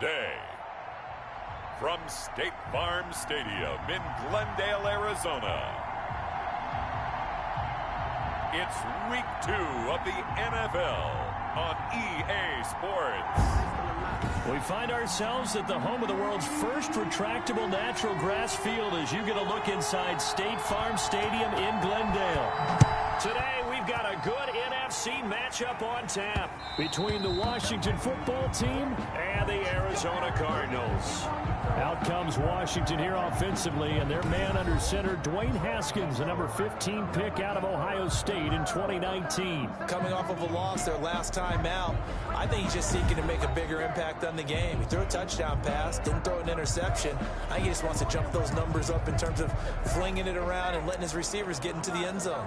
Today, from State Farm Stadium in Glendale, Arizona, it's Week 2 of the NFL on EA Sports. We find ourselves at the home of the world's first retractable natural grass field as you get a look inside State Farm Stadium in Glendale. Today, we've got a good NFC matchup on tap between the Washington football team and the Arizona Cardinals. Out comes Washington here offensively, and their man under center, Dwayne Haskins, the number 15 pick out of Ohio State in 2019. Coming off of a loss their last time out, I think he's just seeking to make a bigger impact on the game. He threw a touchdown pass, didn't throw an interception. I think he just wants to jump those numbers up in terms of flinging it around and letting his receivers get into the end zone.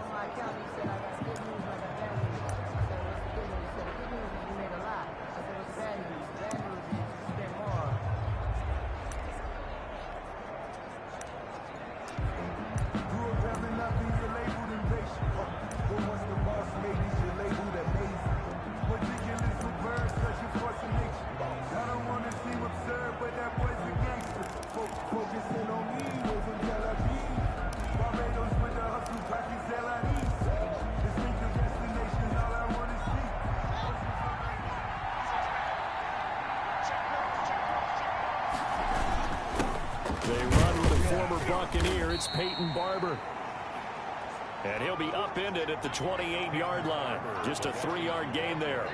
They run with the former Buccaneer. It's Peyton Barber. And he'll be upended at the 28-yard line. Just a 3-yard gain there.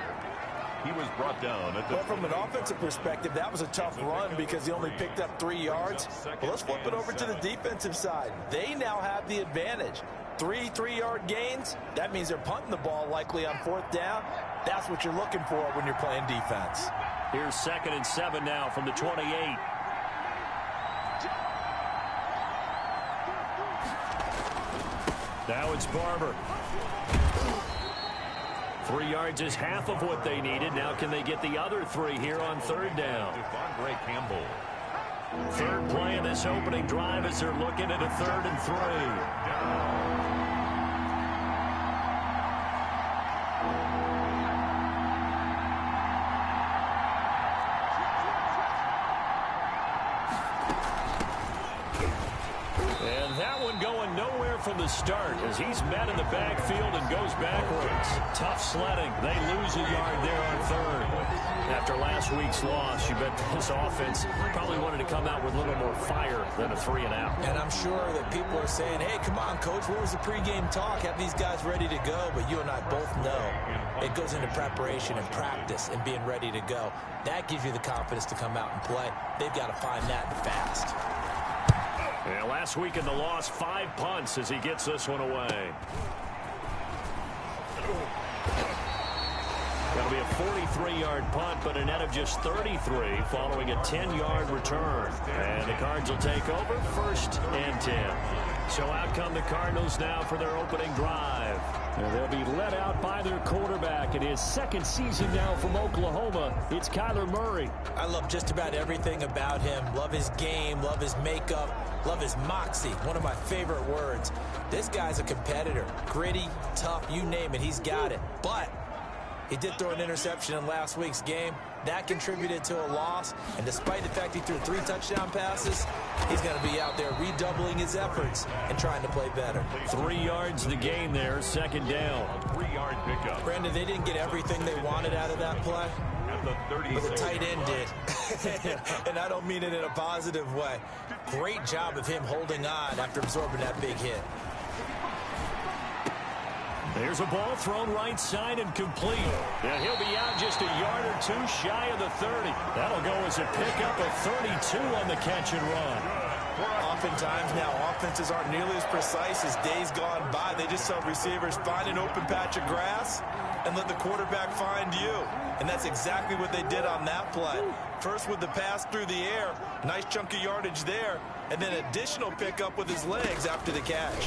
He was brought down at the... Well, from an offensive perspective, that was a tough run because he only picked up 3 yards. Well, let's flip it over to the defensive side. They now have the advantage. 3 3-yard gains, that means they're punting the ball likely on 4th down. That's what you're looking for when you're playing defense. Here's 2nd and 7 now from the 28. Now it's Barber. 3 yards is half of what they needed. Now can they get the other 3 here on 3rd down? Devondre Campbell. Third play of this opening drive as they're looking at a 3rd and 3. From the start as he's met in the backfield and goes backwards. Tough sledding. They lose a yard there on 3rd. After last week's loss, you bet this offense probably wanted to come out with a little more fire than a 3 and out. And I'm sure that people are saying, hey, come on, Coach, what was the pregame talk? Have these guys ready to go? But you and I both know it goes into preparation and practice and being ready to go. That gives you the confidence to come out and play. They've got to find that fast. Yeah, last week in the loss, 5 punts as he gets this one away. That'll be a 43-yard punt, but a net of just 33 following a 10-yard return. And the Cards will take over 1st and 10. So out come the Cardinals now for their opening drive. And they'll be led out by their quarterback in his 2nd season now from Oklahoma. It's Kyler Murray. I love just about everything about him. Love his game, love his makeup, love his moxie. One of my favorite words. This guy's a competitor. Gritty, tough, you name it, he's got it. But he did throw an interception in last week's game. That contributed to a loss. And despite the fact he threw 3 touchdown passes, he's going to be out there redoubling his efforts and trying to play better. 3 yards the gain there, 2nd down. 3-yard pickup. Brandon, they didn't get everything they wanted out of that play. But the tight end did. And I don't mean it in a positive way. Great job of him holding on after absorbing that big hit. There's a ball thrown right side and complete. And he'll be out just a yard or 2 shy of the 30. That'll go as a pickup of 32 on the catch and run. Oftentimes now, offenses aren't nearly as precise as days gone by. They just tell receivers, find an open patch of grass and let the quarterback find you. And that's exactly what they did on that play. First with the pass through the air, nice chunk of yardage there, and then additional pickup with his legs after the catch.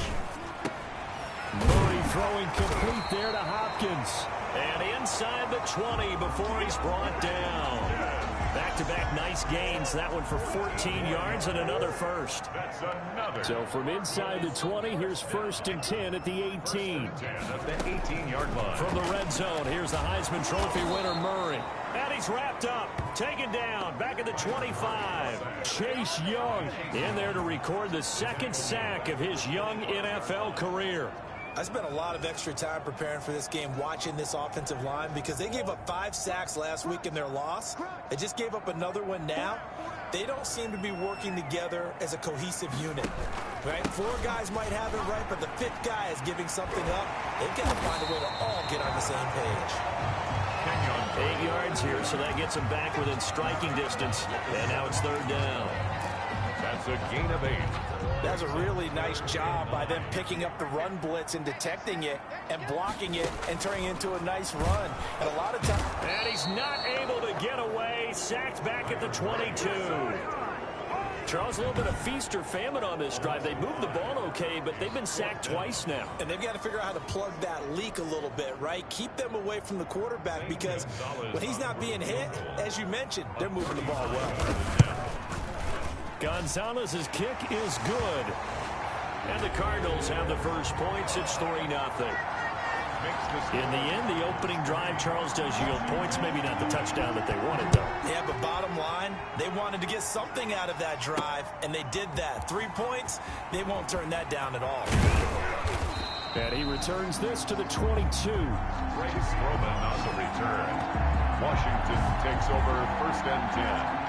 Murray throwing complete there to Hopkins. And inside the 20 before he's brought down. Back-to-back nice gains. That one for 14 yards and another first. That's another. So from inside the 20, here's 1st and 10 at the 18. At the 18-yard line. From the red zone, here's the Heisman Trophy winner, Murray. And he's wrapped up, taken down, back at the 25. Chase Young in there to record the 2nd sack of his young NFL career. I spent a lot of extra time preparing for this game, watching this offensive line, because they gave up 5 sacks last week in their loss. They just gave up another one now. They don't seem to be working together as a cohesive unit. Right? 4 guys might have it right, but the 5th guy is giving something up. They've got to find a way to all get on the same page. 8 yards here, so that gets them back within striking distance. And now it's 3rd down. That's a gain of 8. That's a really nice job by them picking up the run blitz and detecting it and blocking it and turning it into a nice run. And a lot of times... And he's not able to get away. Sacked back at the 22. Charles, a little bit of feast or famine on this drive. They moved the ball okay, but they've been sacked twice now. And they've got to figure out how to plug that leak a little bit, right? Keep them away from the quarterback, because when he's not being hit, as you mentioned, they're moving the ball well. Gonzalez's kick is good. And the Cardinals have the first points. It's 3-0. In the end, the opening drive, Charles, does yield points. Maybe not the touchdown that they wanted, though. Yeah, but bottom line, they wanted to get something out of that drive, and they did that. 3 points, they won't turn that down at all. And he returns this to the 22. Trace Roman on the return. Washington takes over 1st and 10.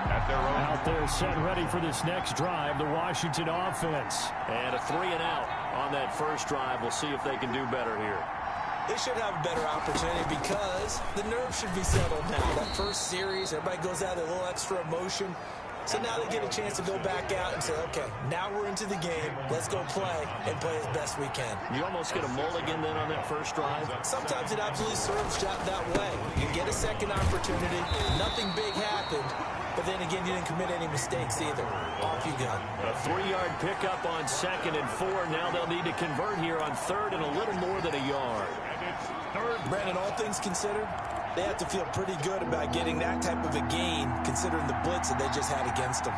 At their own. Out there, set ready for this next drive, the Washington offense. And a 3-and-out on that first drive. We'll see if they can do better here. They should have a better opportunity because the nerves should be settled now. That first series, everybody goes out with a little extra emotion. So now they get a chance to go back out and say, okay, now we're into the game. Let's go play and play as best we can. You almost get a mulligan then on that first drive? Sometimes it absolutely serves that way. You get a second opportunity. Nothing big happened. But then again, you didn't commit any mistakes either. Off you go. A 3-yard pickup on 2nd and 4. Now they'll need to convert here on 3rd and a little more than a yard. Brandon, all things considered, they have to feel pretty good about getting that type of a gain, considering the blitz that they just had against them.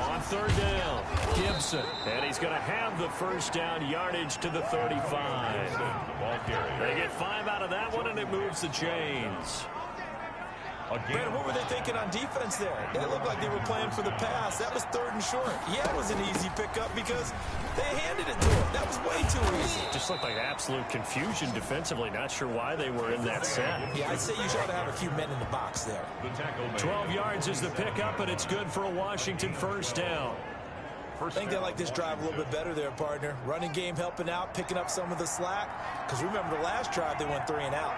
On 3rd down, Gibson. And he's going to have the first down, yardage to the 35. They get 5 out of that one, and it moves the chains. Brandon, what were they thinking on defense there? That looked like they were playing for the pass. That was 3rd and short. Yeah, it was an easy pickup because they handed it to him. That was way too easy. Just looked like absolute confusion defensively. Not sure why they were in that set. Yeah, I'd say you should have a few men in the box there. 12 yards is the pickup, and it's good for a Washington first down. I think they like this drive a little bit better there, partner. Running game helping out, picking up some of the slack. Because remember, the last drive they went 3-and-out.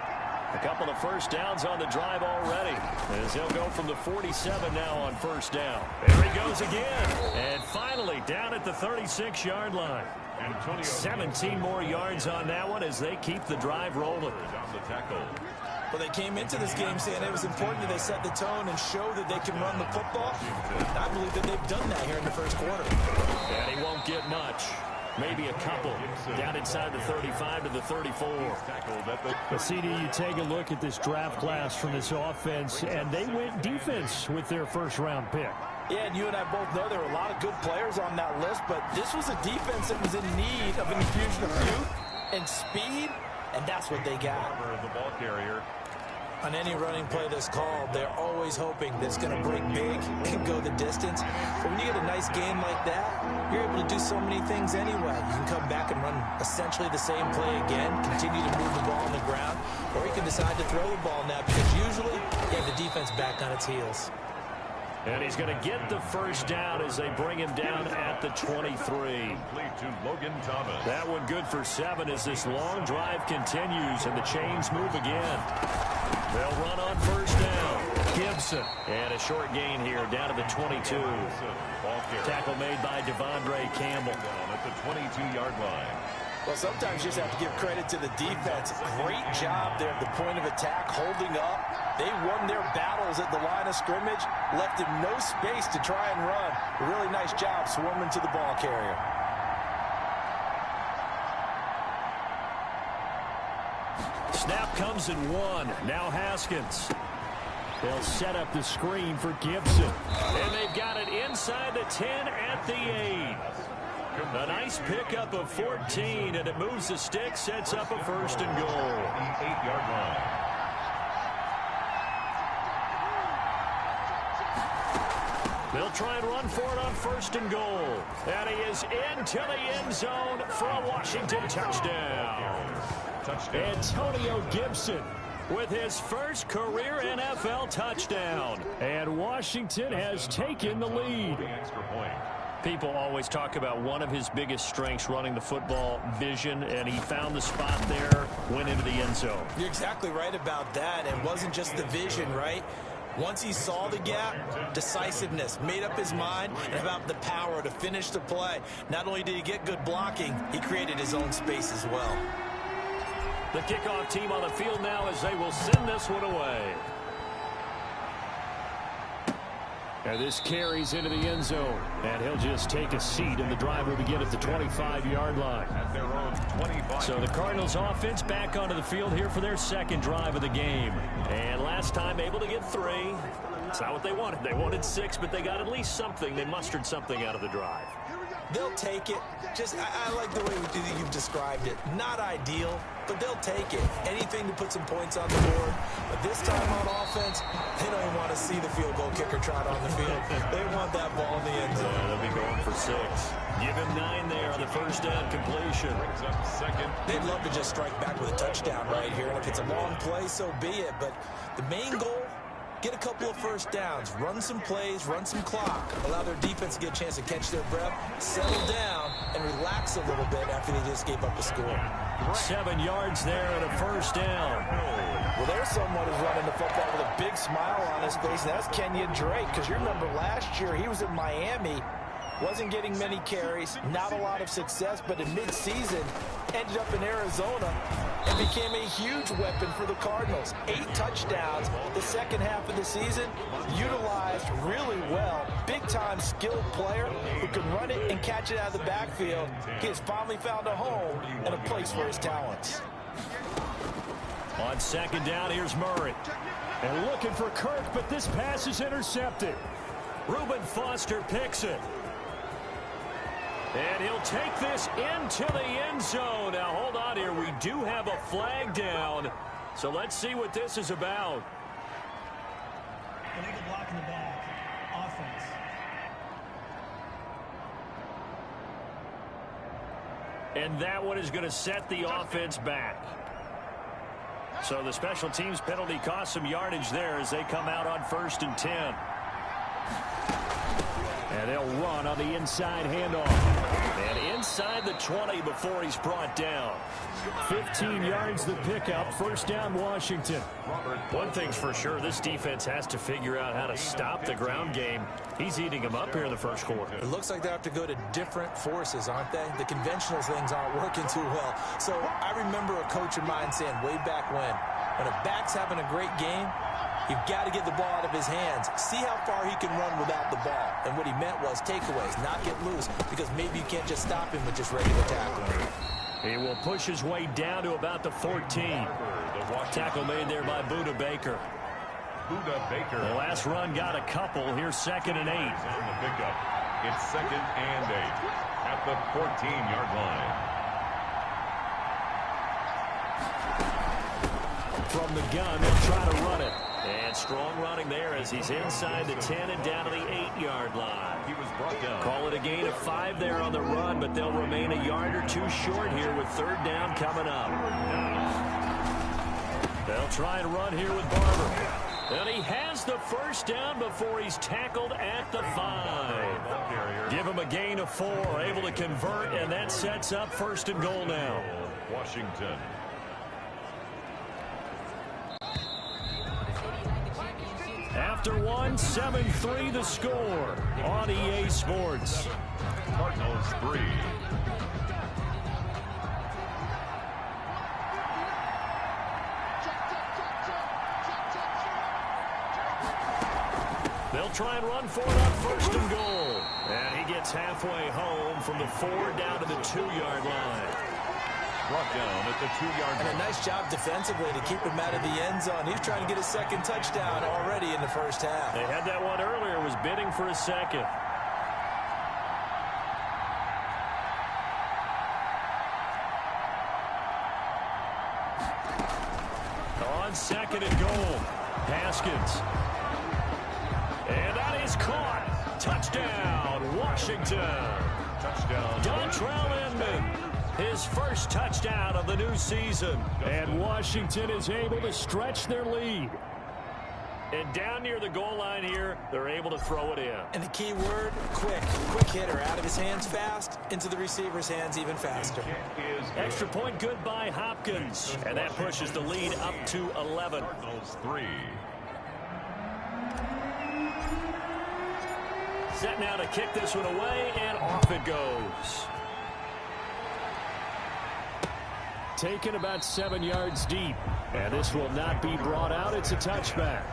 A couple of first downs on the drive already, as he'll go from the 47 now on first down. There he goes again. And finally down at the 36-yard line. 17 more yards on that one as they keep the drive rolling. Well, they came into this game saying it was important that they set the tone and show that they can run the football. I believe that they've done that here in the first quarter. And he won't get much. Maybe a couple down inside the 35 to the 34. But CD, you take a look at this draft class from this offense, and they went defense with their first-round pick. Yeah, and you and I both know there were a lot of good players on that list, but this was a defense that was in need of an infusion of youth and speed, and that's what they got. The ball carrier. On any running play that's called, they're always hoping that it's going to break big and go the distance. But when you get a nice game like that, you're able to do so many things anyway. You can come back and run essentially the same play again, continue to move the ball on the ground, or you can decide to throw the ball now because usually you have the defense back on its heels. And he's going to get the first down as they bring him down at the 23. To Logan Thomas. That one good for 7 as this long drive continues and the chains move again. They'll run on first down. Gibson. And a short gain here down to the 22. Tackle made by Devondre Campbell. At the 22-yard line. Well, sometimes you just have to give credit to the defense. Great job there at the point of attack, holding up. They won their battles at the line of scrimmage, left him no space to try and run. A really nice job swarming to the ball carrier. Snap comes in one. Now Haskins. They'll set up the screen for Gibson. And they've got it inside the 10 at the 8. A nice pickup of 14, and it moves the stick, sets up a first and goal. The 8-yard line. They'll try and run for it on first and goal. And he is into the end zone for a Washington touchdown. Antonio Gibson with his first career NFL touchdown. And Washington has taken the lead. People always talk about one of his biggest strengths, running the football, vision, and he found the spot there, went into the end zone. You're exactly right about that. And it wasn't just the vision, right? Once he saw the gap, decisiveness, made up his mind, and about the power to finish the play. Not only did he get good blocking, he created his own space as well. The kickoff team on the field now as they will send this one away. And this carries into the end zone. And he'll just take a seat, and the drive will begin at the 25-yard line. At their own 25. So the Cardinals offense back onto the field here for their second drive of the game. And last time able to get 3. It's not what they wanted. They wanted 6, but they got at least something. They mustered something out of the drive. They'll take it. I like the way you've described it. Not ideal, but they'll take it. Anything to put some points on the board. But this time on offense, they don't even want to see the field goal kicker trot on the field. They want that ball in the end zone. Yeah, they'll be going for 6. Give him 9 there on the first down completion. Brings up second. They'd love to just strike back with a touchdown right here. And if it's a long play, so be it. But the main goal, get a couple of first downs, run some plays, run some clock, allow their defense to get a chance to catch their breath, settle down, and relax a little bit after they just gave up a score. 7 yards there and a first down. Well, there's someone who's running the football with a big smile on his face, and that's Kenyon Drake, because you remember last year he was in Miami, wasn't getting many carries, not a lot of success, but in mid-season ended up in Arizona and became a huge weapon for the Cardinals. 8 touchdowns the second half of the season, utilized really well. Big-time skilled player who can run it and catch it out of the backfield. He has finally found a home and a place for his talents. On second down, here's Murray. And looking for Kirk, but this pass is intercepted. Reuben Foster picks it. And he'll take this into the end zone. Now, hold on here. We do have a flag down. So let's see what this is about. Illegal block in the back. Offense. And that one is going to set the offense back. So the special teams penalty cost some yardage there as they come out on 1st and 10. And they'll run on the inside handoff. And inside the 20 before he's brought down. 15 yards the pickup. First down, Washington. One thing's for sure, this defense has to figure out how to stop the ground game. He's eating them up here in the first quarter. It looks like they have to go to different forces, aren't they? The conventional things aren't working too well. So I remember a coach of mine saying way back when a back's having a great game, you've got to get the ball out of his hands. See how far he can run without the ball. And what he meant was takeaways, not get loose, because maybe you can't just stop him with just regular tackling. He will push his way down to about the 14. Tackle made there by Buda Baker. Buda Baker. The last run got a couple. Here's 2nd and 8. On the pickup. It's 2nd and 8 at the 14-yard line. From the gun, they'll try to run it. And strong running there as he's inside the 10 and down to the 8-yard line. He was brought down. Call it a gain of 5 there on the run, but they'll remain a yard or 2 short here with 3rd down coming up. They'll try and run here with Barber. And he has the first down before he's tackled at the 5. Give him a gain of 4, able to convert, and that sets up 1st and goal now. Washington. After 7-3 the score on EA Sports. Cardinals 3. They'll try and run for it on 1st and goal. And he gets halfway home from the 4 down to the 2-yard line. brought down at the 2-yard line. And a nice job defensively to keep him out of the end zone. He's trying to get a second touchdown already in the first half. They had that one earlier, was bidding for a second. On second and goal, Haskins. And that is caught. Touchdown, Washington. Touchdown. Dontrell Inman, his first touchdown of the new season. And Washington is able to stretch their lead. And down near the goal line here, they're able to throw it in. And the key word, quick. Quick hitter. Out of his hands fast, into the receiver's hands even faster. Extra point good by Hopkins. And that pushes the lead up to 11. Cardinals 3. Set now to kick this one away, and off it goes. Taken about 7 yards deep. And this will not be brought out. It's a touchback.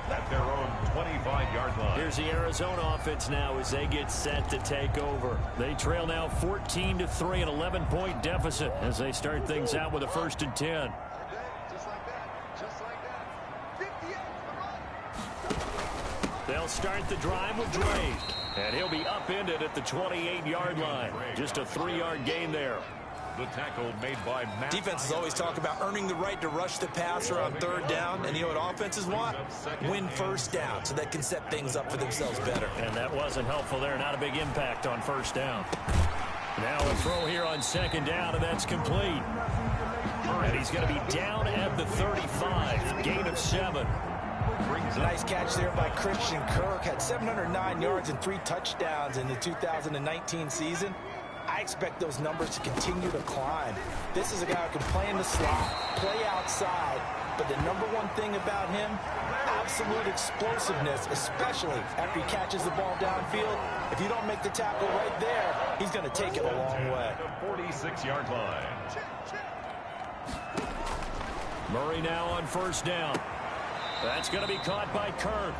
At their own 25-yard line. Here's the Arizona offense now as they get set to take over. They trail now 14-3, an 11-point deficit as they start things out with a 1st and 10. They'll start the drive with Drake. And he'll be upended at the 28-yard line. Just a 3-yard gain there. The tackle made by Matt. Defenses always talk about earning the right to rush the passer on 3rd down. And you know what offenses want? Win 1st down so they can set things up for themselves better. And that wasn't helpful there. Not a big impact on 1st down. Now a throw here on 2nd down, and that's complete. And he's going to be down at the 35. Gain of 7. Nice catch there by Christian Kirk. Had 709 yards and 3 touchdowns in the 2019 season. I expect those numbers to continue to climb. This is a guy who can play in the slot, play outside, but the number one thing about him, absolute explosiveness, especially after he catches the ball downfield. If you don't make the tackle right there, he's going to take it a long way. The 46-yard line. Murray now on 1st down. That's going to be caught by Kirk.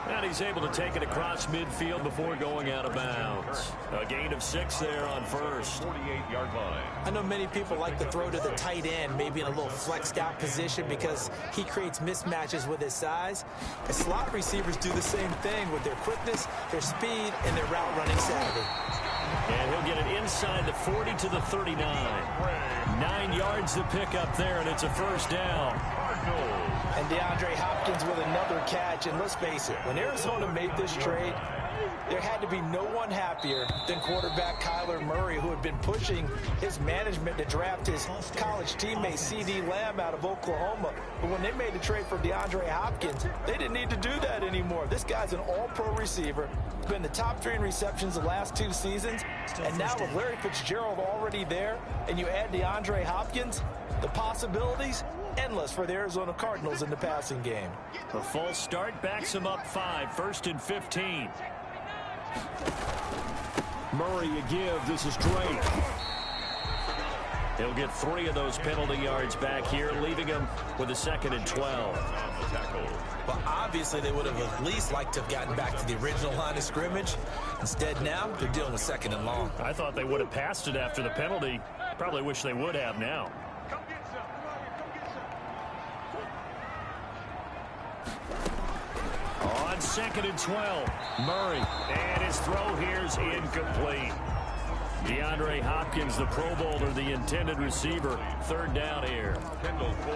And he's able to take it across midfield before going out of bounds. A gain of 6 there on 1st. 48-yard line. I know many people like to throw to the tight end, maybe in a little flexed out position because he creates mismatches with his size. The slot receivers do the same thing with their quickness, their speed, and their route running savvy. And he'll get it inside the 40 to the 39. 9 yards to pick up there, and it's a 1st down. And DeAndre Hopkins with another catch. And let's face it, when Arizona made this trade, there had to be no one happier than quarterback Kyler Murray, who had been pushing his management to draft his college teammate C.D. Lamb out of Oklahoma. But when they made the trade for DeAndre Hopkins, they didn't need to do that anymore. This guy's an all-pro receiver, been the top 3 in receptions the last 2 seasons. And now with Larry Fitzgerald already there, and you add DeAndre Hopkins, the possibilities endless for the Arizona Cardinals in the passing game. A false start backs him up 5, 1st and 15. Murray a give. This is Drake. He'll get 3 of those penalty yards back here, leaving him with a 2nd and 12. But obviously they would have at least liked to have gotten back to the original line of scrimmage. Instead now they're dealing with 2nd and long. I thought they would have passed it after the penalty. Probably wish they would have now. On 2nd and 12, Murray, and his throw here's incomplete. DeAndre Hopkins, the Pro Bowler, the intended receiver. 3rd down here.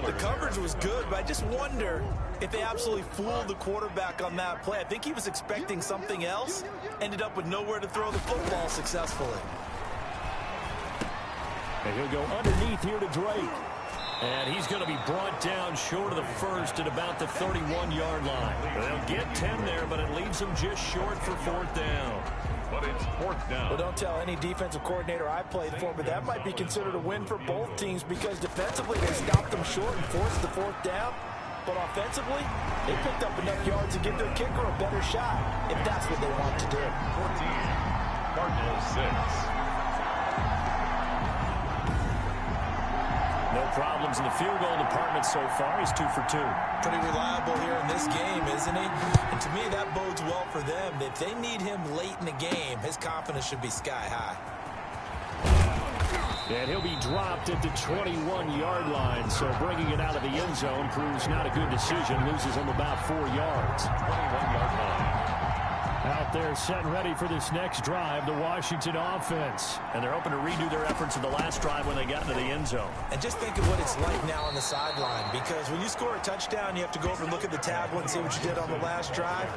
The coverage was good, but I just wonder if they absolutely fooled the quarterback on that play. I think he was expecting something else, ended up with nowhere to throw the football successfully. And he'll go underneath here to Drake. And he's going to be brought down short of the 1st at about the 31-yard line. They'll get 10 there, but it leaves them just short for 4th down. But it's 4th down. Well, don't tell any defensive coordinator I played for, but that might be considered a win for both teams because defensively they stopped them short and forced the 4th down. But offensively, they picked up enough yards to give their kicker a better shot if that's what they want to do. 14, Cardinals 6. No problems in the field goal department so far. He's 2 for 2. Pretty reliable here in this game, isn't he? And to me, that bodes well for them. If they need him late in the game, his confidence should be sky high. And he'll be dropped at the 21-yard line. So bringing it out of the end zone proves not a good decision. Loses him about 4 yards. 21-yard line. Out there set and ready for this next drive, the Washington offense. And they're hoping to redo their efforts in the last drive when they got into the end zone. And just think of what it's like now on the sideline, because when you score a touchdown, you have to go over and look at the tablet and see what you did on the last drive.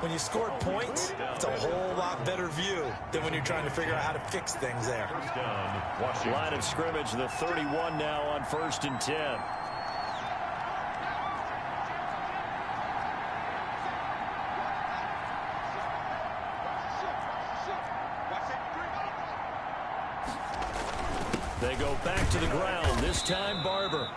When you score points, it's a whole lot better view than when you're trying to figure out how to fix things there. First down, Washington. Line of scrimmage, the 31 now on 1st and 10. They go back to the ground, this time Barber.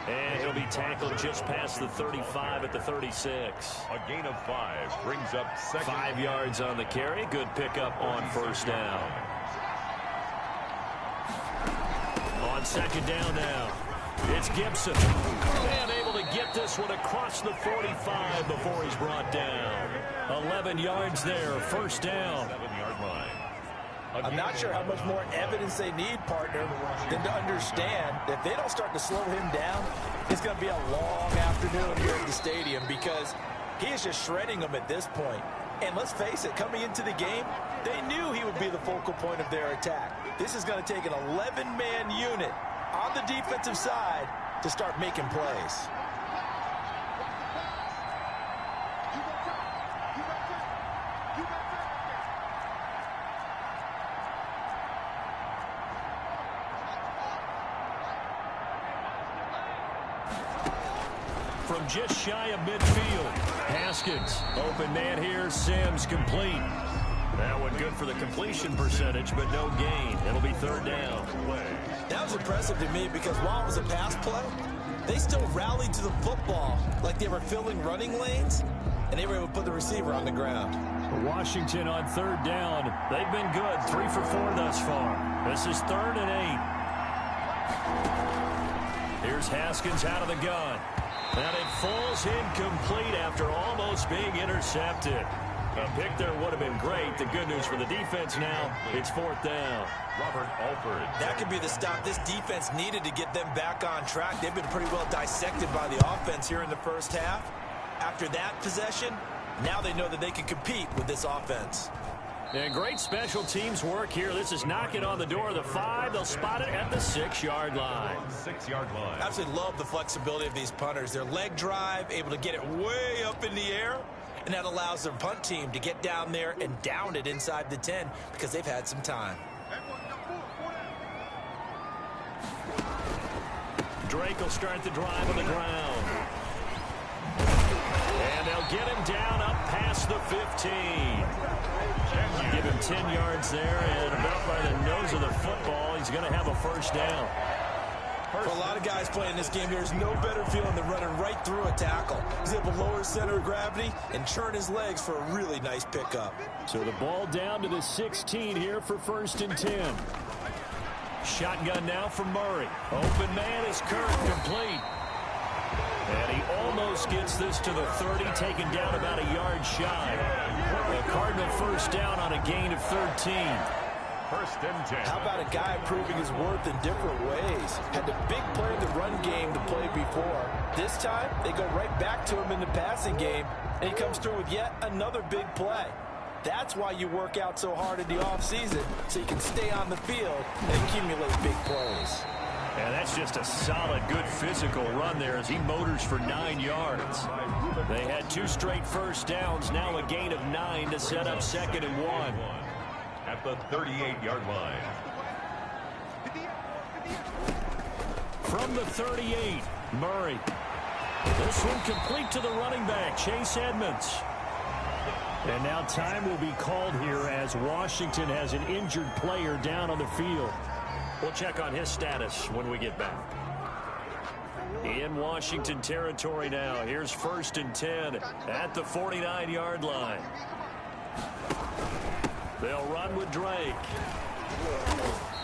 And he'll be tackled just past the 35 at the 36. A gain of 5 brings up second. 5 yards on the carry. Good pickup on 1st down. On 2nd down now, it's Gibson. And able to get this one across the 45 before he's brought down. 11 yards there, 1st down. 7-yard line. I'm not sure how much more evidence they need, partner, than to understand that if they don't start to slow him down, it's going to be a long afternoon here at the stadium, because he is just shredding them at this point. And let's face it, coming into the game, they knew he would be the focal point of their attack. This is going to take an 11-man unit on the defensive side to start making plays. From just shy of midfield, Haskins, open man here, Sims complete. That one good for the completion percentage, but no gain. It'll be 3rd down. That was impressive to me, because while it was a pass play, they still rallied to the football like they were filling running lanes, and they were able to put the receiver on the ground. Washington on 3rd down. They've been good, 3 for 4 thus far. This is 3rd and 8. Here's Haskins out of the gun. And it falls incomplete after almost being intercepted. A pick there would have been great. The good news for the defense now, it's 4th down. Robert Alford. That could be the stop this defense needed to get them back on track. They've been pretty well dissected by the offense here in the first half. After that possession, now they know that they can compete with this offense. And great special teams work here. This is knocking on the door of the 5. They'll spot it at the 6-yard line. 6-yard line. I absolutely love the flexibility of these punters. Their leg drive, able to get it way up in the air, and that allows their punt team to get down there and down it inside the 10 because they've had some time. Drake will start the drive on the ground. And they'll get him down up past the 15. Give him 10 yards there, and about by the nose of the football, he's going to have a 1st down. For a lot of guys playing this game, there's no better feeling than running right through a tackle. He's able to lower his center of gravity and churn his legs for a really nice pickup. So the ball down to the 16 here for 1st and 10. Shotgun now for Murray. Open man is Kirk, complete. And he almost gets this to the 30, taken down about a yard shy. The Cardinal 1st down on a gain of 13. 1st and 10. How about a guy proving his worth in different ways? Had the big play in the run game to play before. This time, they go right back to him in the passing game, and he comes through with yet another big play. That's why you work out so hard in the offseason, so you can stay on the field and accumulate big plays. And that's just a solid, good physical run there as he motors for 9 yards. They had 2 straight 1st downs, now a gain of 9 to set up 2nd and 1. At the 38-yard line. From the 38, Murray. This one complete to the running back, Chase Edmonds. And now time will be called here as Washington has an injured player down on the field. We'll check on his status when we get back. In Washington territory now. Here's 1st and 10 at the 49-yard line. They'll run with Drake.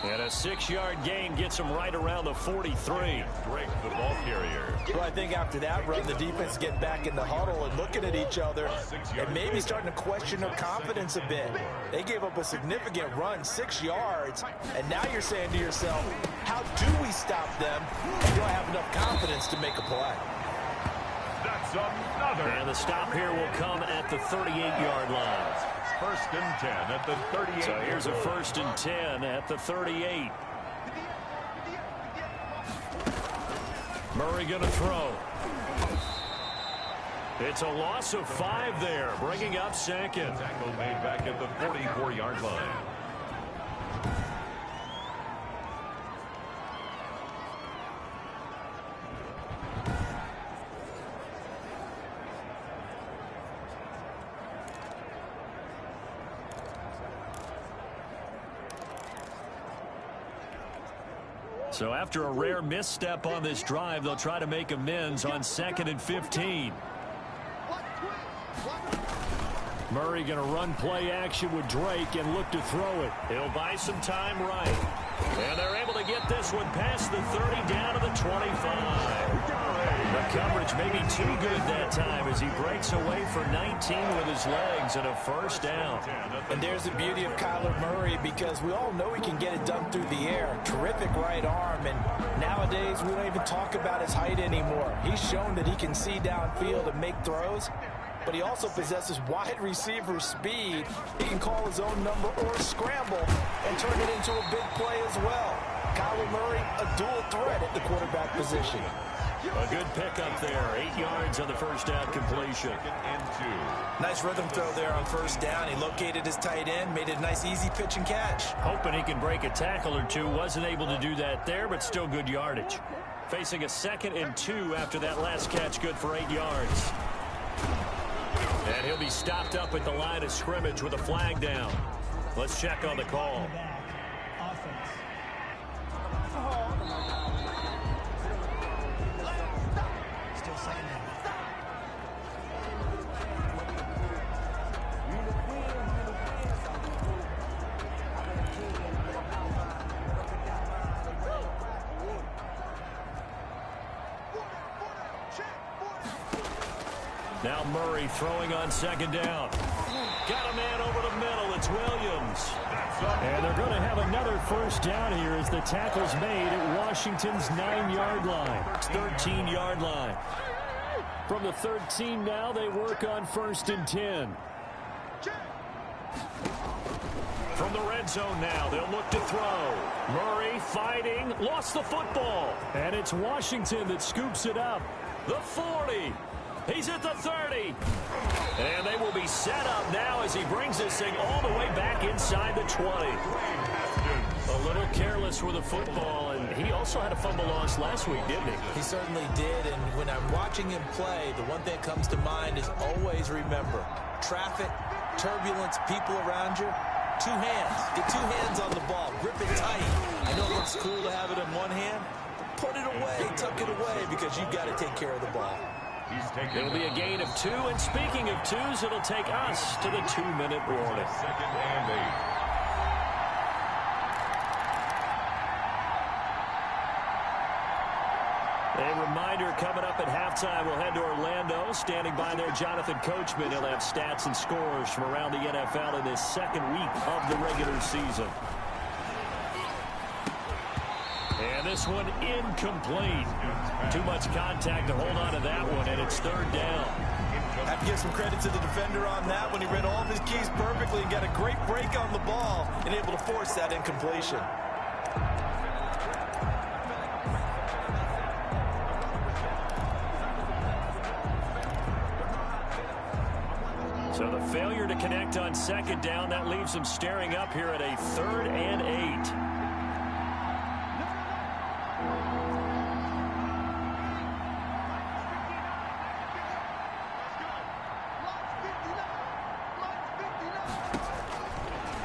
And a 6-yard gain gets him right around the 43. Drake, the ball carrier. Well, I think after that run, the defense getting back in the huddle and looking at each other and maybe starting to question their confidence a bit. They gave up a significant run, 6 yards, and now you're saying to yourself, how do we stop them? And do I have enough confidence to make a play? That's another. And the stop here will come at the 38-yard line. First and 10 at the 38. So here's a first and 10 at the 38. Murray going to throw. It's a loss of 5 there, bringing up second. Tackle made back at the 44-yard line. So after a rare misstep on this drive, they'll try to make amends on 2nd and 15. Murray going to run play action with Drake and look to throw it. He'll buy some time right. And they're able to get this one past the 30 down to the 25. The coverage may be too good that time as he breaks away for 19 with his legs and a first down. And there's the beauty of Kyler Murray, because we all know he can get it done through the air. Terrific right arm, and nowadays we don't even talk about his height anymore. He's shown that he can see downfield and make throws, but he also possesses wide receiver speed. He can call his own number or scramble and turn it into a big play as well. Kyler Murray, a dual threat at the quarterback position. A good pickup there. 8 yards on the first down completion. Nice rhythm throw there on first down. He located his tight end, made it a nice easy pitch and catch. Hoping he can break a tackle or two. Wasn't able to do that there, but still good yardage. Facing a 2nd and 2 after that last catch, good for 8 yards. And he'll be stopped up at the line of scrimmage with a flag down. Let's check on the call. Offense. Still second down. Now Murray throwing on 2nd down. Got a man over the middle. It's Williams. And they're going to have another first down here as the tackle's made at Washington's 9-yard line. 13-yard line. From the 13 now, they work on 1st and 10. From the red zone now, they'll look to throw. Murray fighting, lost the football. And it's Washington that scoops it up. The 40. He's at the 30. And they will be set up now as he brings this thing all the way back inside the 20. A little careless with the football, and he also had a fumble loss last week, didn't he? He certainly did, and when I'm watching him play, the one thing that comes to mind is always remember, traffic, turbulence, people around you, 2 hands. Get 2 hands on the ball. Grip it tight. I know it looks cool to have it in one hand, but put it away, tuck it away, because you've got to take care of the ball. It'll be a gain of 2, and speaking of 2s, it'll take us to the 2-minute warning. 2nd and 8. A reminder coming up at halftime, we'll head to Orlando. Standing by there, Jonathan Coachman. He'll have stats and scores from around the NFL in this 2nd week of the regular season. And this one incomplete. Too much contact to hold on to that one, and it's 3rd down. I have to give some credit to the defender on that when he read all of his keys perfectly and got a great break on the ball and able to force that incompletion. So the failure to connect on 2nd down, that leaves them staring up here at a 3rd and 8.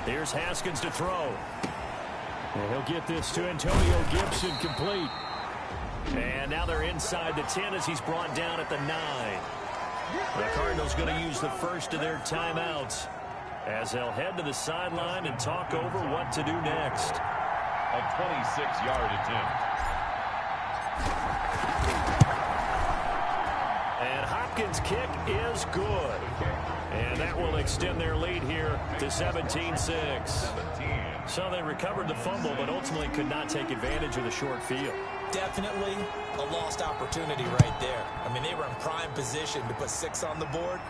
Here's Haskins to throw. And he'll get this to Antonio Gibson complete. And now they're inside the 10 as he's brought down at the 9. The Cardinals going to use the first of their timeouts as they'll head to the sideline and talk over what to do next. A 26-yard attempt. And Hopkins' kick is good. And that will extend their lead here to 17-6. So they recovered the fumble, but ultimately could not take advantage of the short field. Definitely a lost opportunity right there. I mean, they were in prime position to put 6 on the board.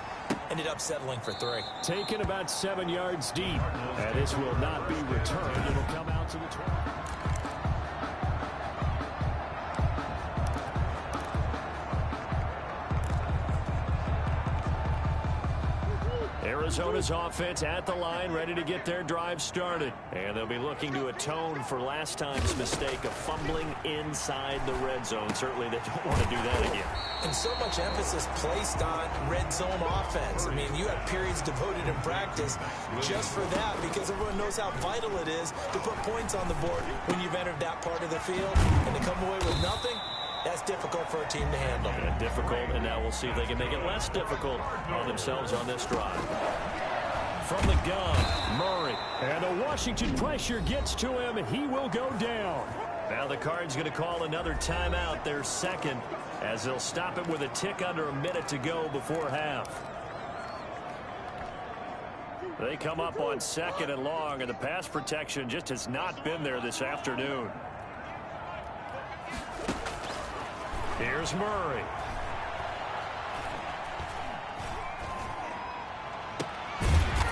Ended up settling for 3. Taken about 7 yards deep. And this will not be returned. It'll come out to the 20. Arizona's offense at the line, ready to get their drive started. And they'll be looking to atone for last time's mistake of fumbling inside the red zone. Certainly they don't want to do that again. And so much emphasis placed on red zone offense. I mean, you have periods devoted in practice just for that, because everyone knows how vital it is to put points on the board when you've entered that part of the field. And to come away with nothing, that's difficult for a team to handle. And difficult, and now we'll see if they can make it less difficult on themselves on this drive. From the gun, Murray. And the Washington pressure gets to him, and he will go down. Now the Cards going to call another timeout, their second, as they'll stop it with a tick under a minute to go before half. They come up on 2nd and long, and the pass protection just has not been there this afternoon. Here's Murray.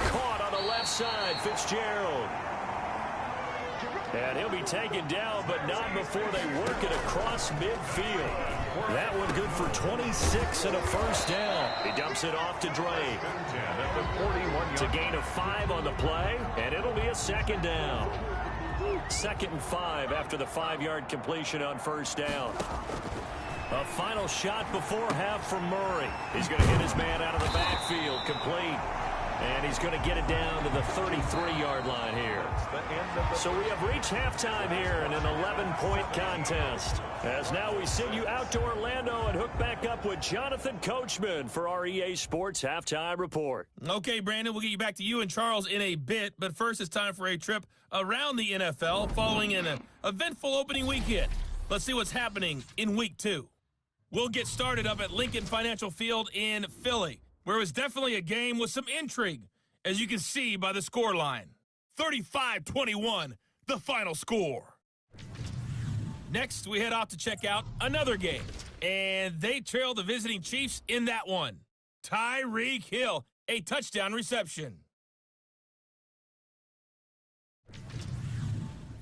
Caught on the left side, Fitzgerald. And he'll be taken down, but not before they work it across midfield. That one good for 26 and a first down. He dumps it off to Drake. It's a gain of 5 on the play, and it'll be a 2nd down. 2nd and 5 after the 5-yard completion on first down. A final shot before half from Murray. He's going to hit his man out of the backfield, complete. And he's going to get it down to the 33-yard line here. So we have reached halftime here in an 11-point contest. As now we send you out to Orlando and hook back up with Jonathan Coachman for our EA Sports Halftime Report. Okay, Brandon, we'll get you back to you and Charles in a bit. But first, it's time for a trip around the NFL following an eventful opening weekend. Let's see what's happening in Week 2. We'll get started up at Lincoln Financial Field in Philly, where it was definitely a game with some intrigue, as you can see by the score line. 35-21, the final score. Next, we head off to check out another game, and they trail the visiting Chiefs in that one. Tyreek Hill, a touchdown reception.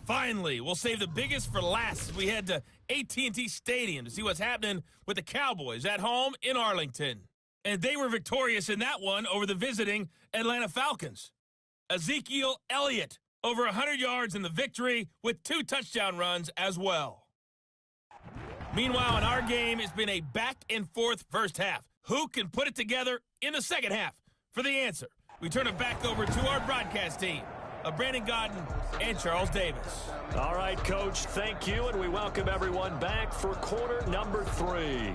Finally, we'll save the biggest for last as we head to AT&T Stadium to see what's happening with the Cowboys at home in Arlington. And they were victorious in that one over the visiting Atlanta Falcons. Ezekiel Elliott, over 100 yards in the victory with 2 touchdown runs as well. Meanwhile, in our game, it's been a back-and-forth first half. Who can put it together in the second half? For the answer, we turn it back over to our broadcast team of Brandon Gaudin and Charles Davis. All right, Coach, thank you, and we welcome everyone back for quarter number 3.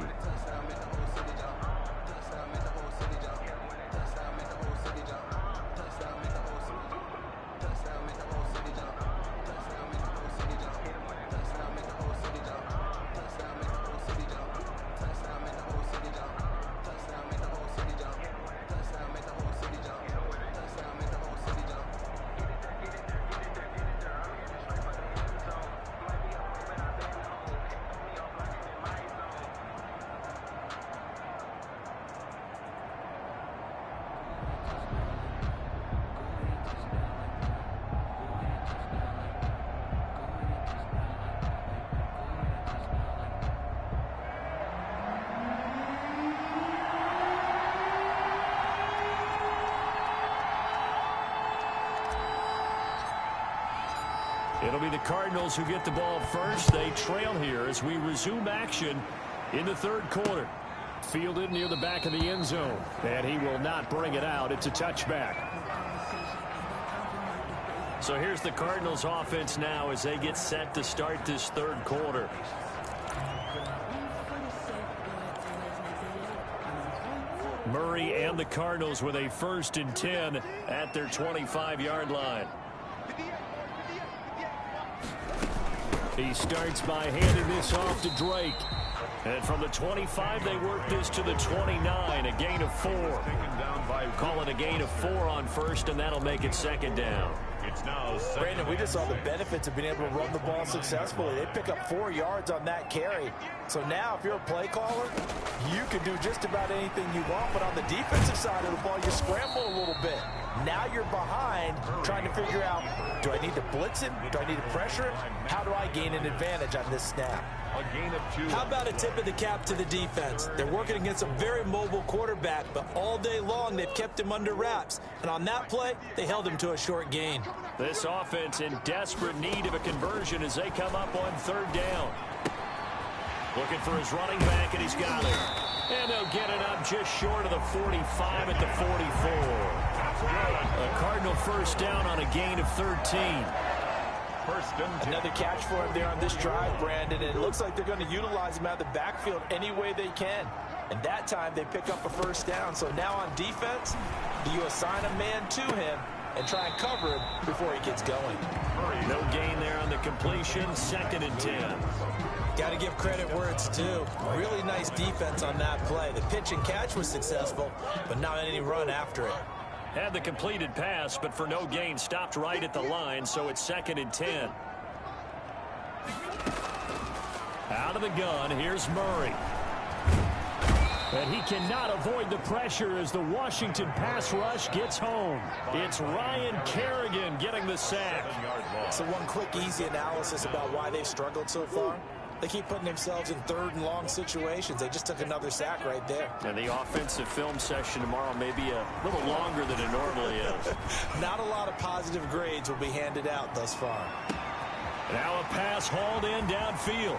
It'll be the Cardinals who get the ball first. They trail here as we resume action in the third quarter. Fielded near the back of the end zone. And he will not bring it out. It's a touchback. So here's the Cardinals offense now as they get set to start this third quarter. Murray and the Cardinals with a 1st and 10 at their 25-yard line. He starts by handing this off to Drake. And from the 25, they work this to the 29, a gain of 4. Call it a gain of 4 on first, and that'll make it second down. It's now Brandon, we just saw the benefits of being able to run the ball successfully. They pick up 4 yards on that carry. So now if you're a play caller, you can do just about anything you want. But on the defensive side of the ball, you scramble a little bit. Now you're behind trying to figure out, do I need to blitz him? Do I need to pressure him? How do I gain an advantage on this snap? a gain of 2. How about a tip of the cap to the defense? They're working against a very mobile quarterback, but all day long they've kept him under wraps. And on that play, they held him to a short gain. This offense in desperate need of a conversion as they come up on third down. Looking for his running back, and he's got it. And they'll get it up just short of the 45 at the 44. A Cardinal first down on a gain of 13. Another catch for him there on this drive, Brandon, and it looks like they're going to utilize him out of the backfield any way they can. And that time they pick up a first down. So now on defense, do you assign a man to him and try and cover him before he gets going? No gain there on the completion, 2nd and 10. Got to give credit where it's due. Really nice defense on that play. The pitch and catch was successful, but not any run after it. Had the completed pass, but for no gain, stopped right at the line, so it's 2nd and 10. Out of the gun, here's Murray. And he cannot avoid the pressure as the Washington pass rush gets home. It's Ryan Kerrigan getting the sack. So one quick, easy analysis about why they've struggled so far. They keep putting themselves in third and long situations. They just took another sack right there. And the offensive film session tomorrow may be a little longer than it normally is. Not a lot of positive grades will be handed out thus far. Now a pass hauled in downfield.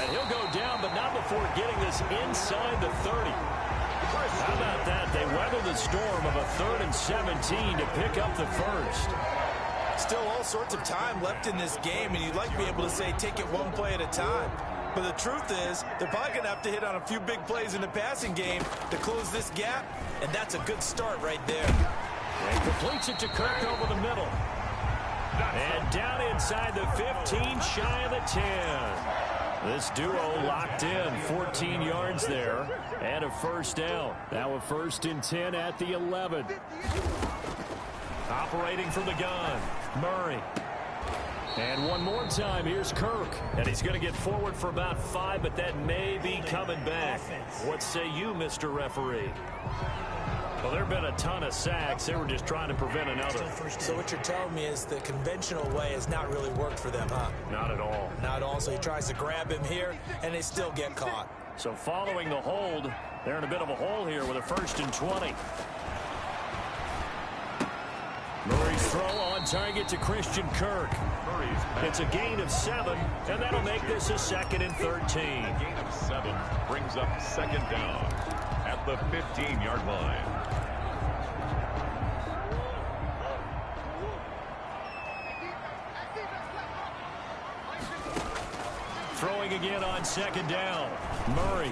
And he'll go down, but not before getting this inside the 30. How about that? They weather the storm of a 3rd and 17 to pick up the first. Still all sorts of time left in this game, and you'd like to be able to say take it one play at a time. But the truth is, they're probably going to have to hit on a few big plays in the passing game to close this gap, and that's a good start right there. And completes it to Kirk over the middle. And down inside the 15, shy of the 10. This duo locked in, 14 yards there, and a first down. Now a 1st and 10 at the 11. Operating from the gun, Murray. And one more time, here's Kirk. And he's going to get forward for about 5, but that may be coming back. What say you, Mr. Referee? Well, there have been a ton of sacks. They were just trying to prevent another. So what you're telling me is the conventional way has not really worked for them, huh? Not at all. Not at all. So he tries to grab him here, and they still get caught. So following the hold, they're in a bit of a hole here with a 1st and 20. Murray's throw on target to Christian Kirk. It's a gain of 7, and that'll make this a 2nd and 13. A gain of 7 brings up 2nd down at the 15-yard line. Throwing again on 2nd down. Murray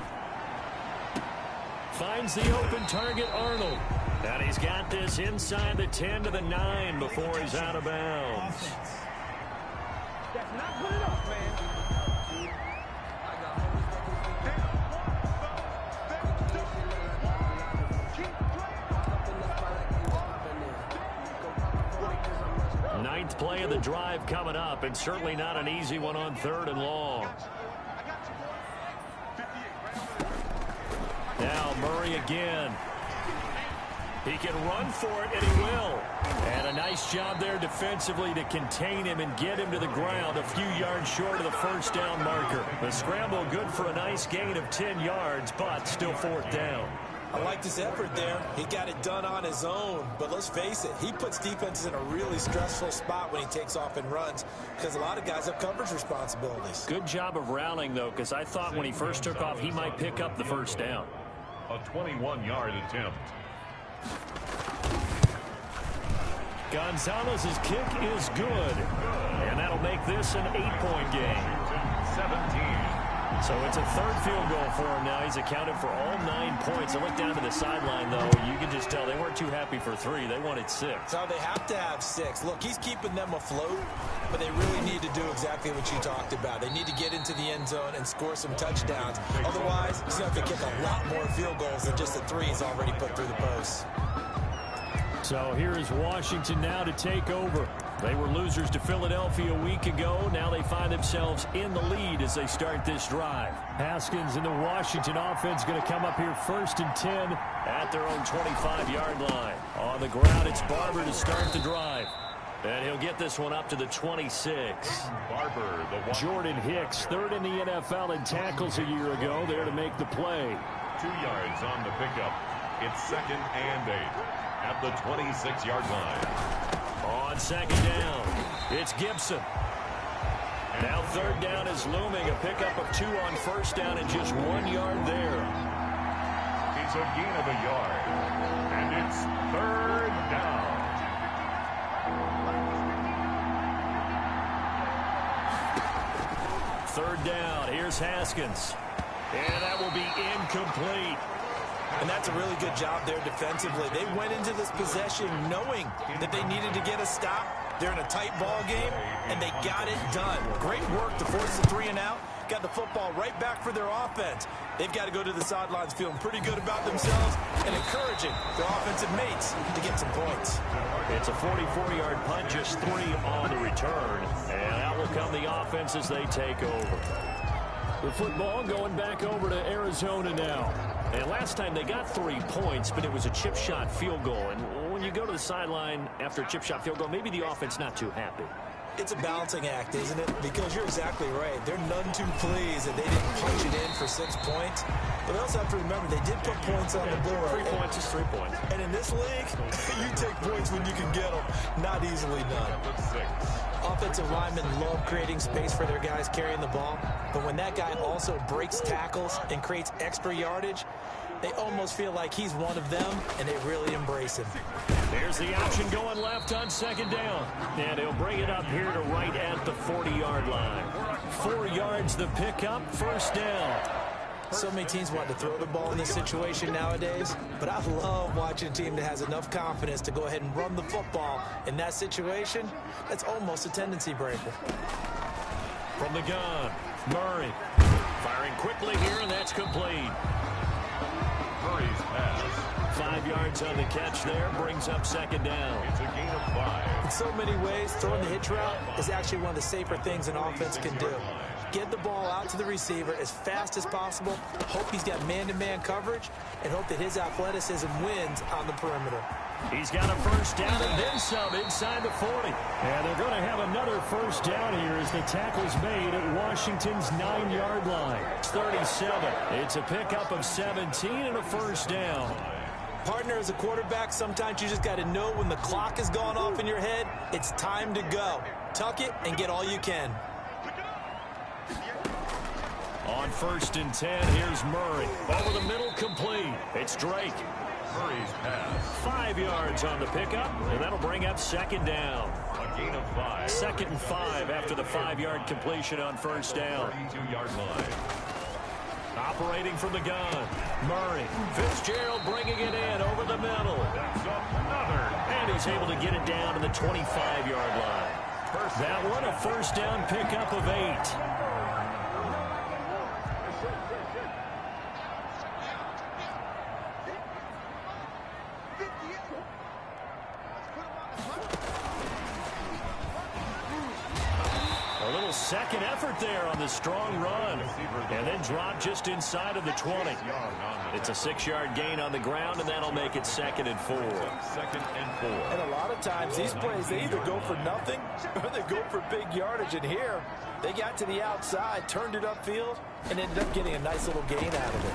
finds the open target, Arnold. And he's got this inside the 10 to the 9 before he's out of bounds. That's not good enough, man. Ninth play of the drive coming up, and certainly not an easy one on 3rd and long. Now Murray again. He can run for it, and he will. And a nice job there defensively to contain him and get him to the ground a few yards short of the 1st down marker. The scramble good for a nice gain of 10 yards, but still 4th down. I liked his effort there. He got it done on his own. But let's face it, he puts defenses in a really stressful spot when he takes off and runs because a lot of guys have coverage responsibilities. Good job of rallying, though, because I thought when he first took off, he might pick up the 1st down. A 21-yard attempt. Gonzalez's kick is good. And that'll make this an 8-point game. 17. So it's a third field goal for him now. He's accounted for all 9 points. I look down to the sideline, though. You can just tell they weren't too happy for 3. They wanted 6. No, they have to have 6. Look, he's keeping them afloat, but they really need to do exactly what you talked about. They need to get into the end zone and score some touchdowns. Otherwise, he's going to have to kick a lot more field goals than just the 3 he's already put through the post. So here is Washington now to take over. They were losers to Philadelphia a week ago. Now they find themselves in the lead as they start this drive. Haskins and the Washington offense going to come up here 1st and 10 at their own 25-yard line. On the ground, it's Barber to start the drive. And he'll get this one up to the 26. Barber, the Jordan Hicks, 3rd in the NFL in tackles a year ago, there to make the play. 2 yards on the pickup. It's 2nd and 8 at the 26-yard line. On 2nd down, it's Gibson. Now 3rd down is looming. A pickup of 2 on 1st down and just 1 yard there. It's a gain of a yard. And it's 3rd down. Third down, here's Haskins. And that will be incomplete. And that's a really good job there defensively. They went into this possession knowing that they needed to get a stop. They're in a tight ball game, and they got it done. Great work to force the 3 and out. Got the football right back for their offense. They've got to go to the sidelines feeling pretty good about themselves and encouraging their offensive mates to get some points. It's a 44-yard punt, just 3 on the return. And out will come the offense as they take over. The football going back over to Arizona now. And last time they got 3 points, but it was a chip shot field goal. And when you go to the sideline after a chip shot field goal, maybe the offense not too happy. It's a balancing act, isn't it? Because you're exactly right. They're none too pleased that they didn't punch it in for 6 points. But they also have to remember they did put points on the board. 3 points is 3 points. And in this league, you take points when you can get them. Not easily done. Offensive linemen love creating space for their guys carrying the ball. But when that guy also breaks tackles and creates extra yardage, they almost feel like he's one of them, and they really embrace him. There's the option going left on 2nd down. And he'll bring it up here to right at the 40-yard line. 4 yards the pickup, 1st down. So many teams want to throw the ball in this situation nowadays, but I love watching a team that has enough confidence to go ahead and run the football in that situation. That's almost a tendency breaker. From the gun, Murray firing quickly here, and that's complete. Murray's pass. 5 yards on the catch there, brings up 2nd down. It's a gain of 5. In so many ways, throwing the hitch route is actually one of the safer things an offense can do. Get the ball out to the receiver as fast as possible, hope he's got man-to-man coverage, and hope that his athleticism wins on the perimeter. He's got a 1st down and then some inside the 40. And they're going to have another 1st down here as the tackle's made at Washington's 9-yard line. It's 37. It's a pickup of 17 and a 1st down. Partner, as a quarterback, sometimes you just got to know when the clock has gone off in your head, it's time to go. Tuck it and get all you can. On 1st and 10, here's Murray. Over the middle, complete. It's Drake. Murray's pass. 5 yards on the pickup, and that'll bring up 2nd down. A gain of 5. 2nd and 5 after the 5-yard completion on 1st down. 32-yard line. Operating from the gun, Murray. Fitzgerald bringing it in over the middle. That's another. And he's able to get it down to the 25-yard line. That one, a 1st down pickup of 8. Second effort there on the strong run. And then drop just inside of the 20. It's a 6-yard gain on the ground, and that'll make it 2nd and 4. 2nd and 4. And a lot of times these plays, they either go for nothing or they go for big yardage. And here, they got to the outside, turned it upfield, and ended up getting a nice little gain out of it.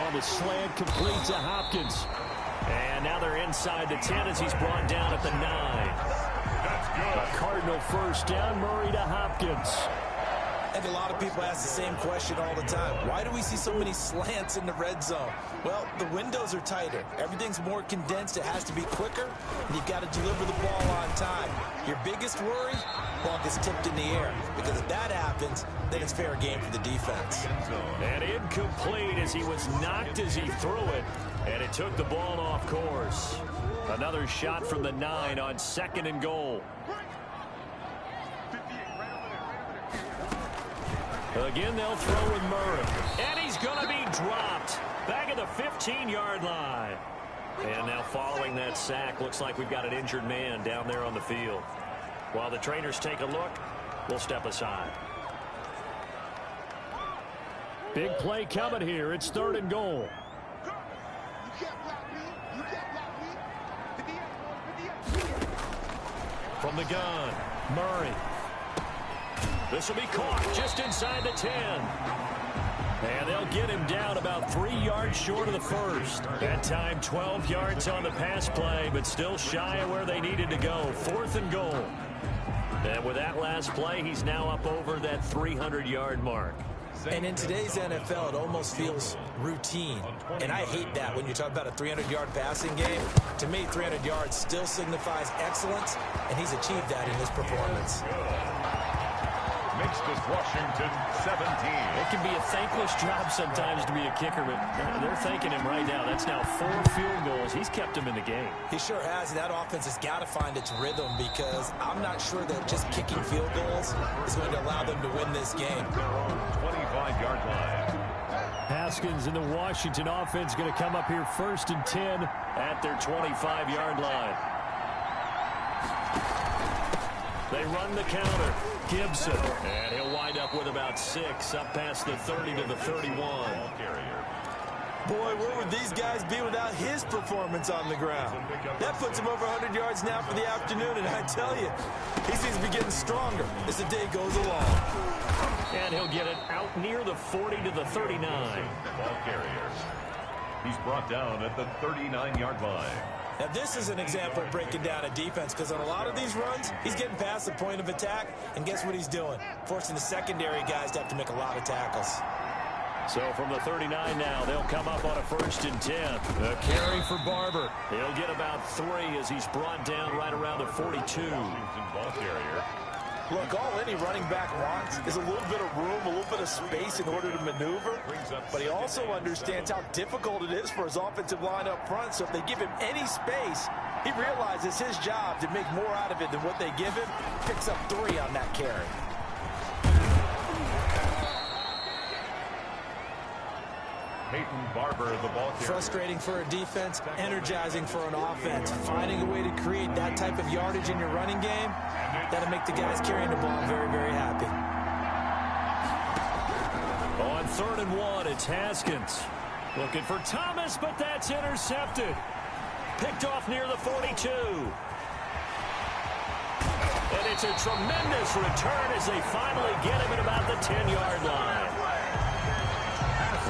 On the slant, complete to Hopkins. And now they're inside the 10 as he's brought down at the 9. A Cardinal 1st down, Murray to Hopkins. I think a lot of people ask the same question all the time. Why do we see so many slants in the red zone? Well, the windows are tighter. Everything's more condensed. It has to be quicker, and you've got to deliver the ball on time. Your biggest worry? ball gets tipped in the air. Because if that happens, then it's fair game for the defense. And incomplete as he was knocked as he threw it. And it took the ball off course. Another shot from the 9 on 2nd and goal. Again, they'll throw with Murray. And he's going to be dropped back at the 15-yard line. And now following that sack, looks like we've got an injured man down there on the field. While the trainers take a look, we'll step aside. Big play coming here. It's 3rd and goal. From the gun, Murray. This will be caught just inside the 10. And they'll get him down about 3 yards short of the first. That time 12 yards on the pass play, but still shy of where they needed to go. 4th and goal. And with that last play, he's now up over that 300-yard mark. And in today's NFL, it almost feels routine. And I hate that when you talk about a 300-yard passing game. To me, 300 yards still signifies excellence, and he's achieved that in his performance. Makes this Washington 17. It can be a thankless job sometimes to be a kicker, but they're thanking him right now. That's now 4 field goals. He's kept him in the game. He sure has, and that offense has got to find its rhythm because I'm not sure that just kicking field goals is going to allow them to win this game. Their own 25-yard line. Haskins and the Washington offense going to come up here 1st and 10 at their 25-yard line. They run the counter. Gibson. And he'll wind up with about 6 up past the 30 to the 31. Boy, where would these guys be without his performance on the ground? That puts him over 100 yards now for the afternoon, and I tell you, he seems to be getting stronger as the day goes along. And he'll get it out near the 40 to the 39. Ball carrier. He's brought down at the 39-yard line. Now, this is an example of breaking down a defense because on a lot of these runs, he's getting past the point of attack, and guess what he's doing? Forcing the secondary guys to have to make a lot of tackles. So from the 39 now, they'll come up on a 1st and 10. A carry for Barber. He'll get about 3 as he's brought down right around the 42. Washington ball carrier. Look, all any running back wants is a little bit of room, a little bit of space in order to maneuver. But he also understands how difficult it is for his offensive line up front. So if they give him any space, he realizes his job to make more out of it than what they give him. Picks up 3 on that carry. Peyton Barber, the ball carrier. Frustrating for a defense, energizing for an offense. Finding a way to create that type of yardage in your running game, that'll make the guys carrying the ball very, very happy. On 3rd and 1, it's Haskins. Looking for Thomas, but that's intercepted. Picked off near the 42. And it's a tremendous return as they finally get him at about the 10-yard line.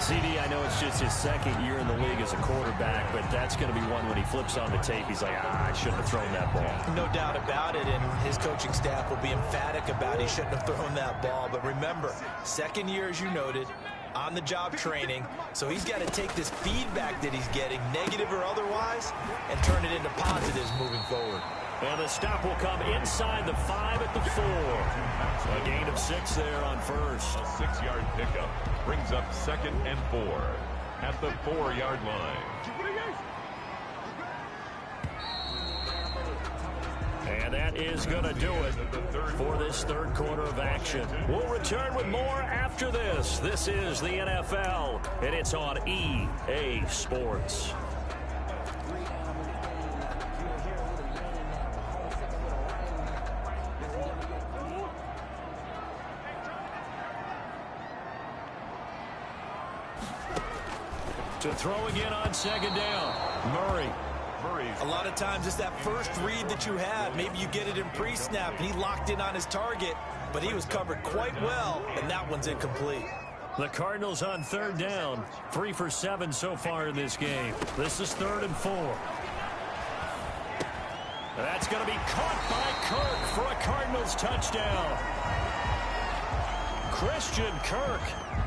CD, I know it's just his 2nd year in the league as a quarterback, but that's going to be one when he flips on the tape. He's like, I shouldn't have thrown that ball. No doubt about it, and his coaching staff will be emphatic about he shouldn't have thrown that ball. But remember, 2nd year, as you noted, on-the-job training, so he's got to take this feedback that he's getting, negative or otherwise, and turn it into positives moving forward. And the stop will come inside the 5 at the 4. A gain of 6 there on 1st. A 6-yard pickup brings up 2nd and 4 at the 4-yard line. And that is going to do it for this 3rd quarter of action. We'll return with more after this. This is the NFL, and it's on EA Sports. To throw again on 2nd down. Murray. A lot of times it's that first read that you have. Maybe you get it in pre-snap, and he locked in on his target, but he was covered quite well, and that one's incomplete. The Cardinals on 3rd down. 3 for 7 so far in this game. This is 3rd and 4. That's going to be caught by Kirk for a Cardinals touchdown. Christian Kirk,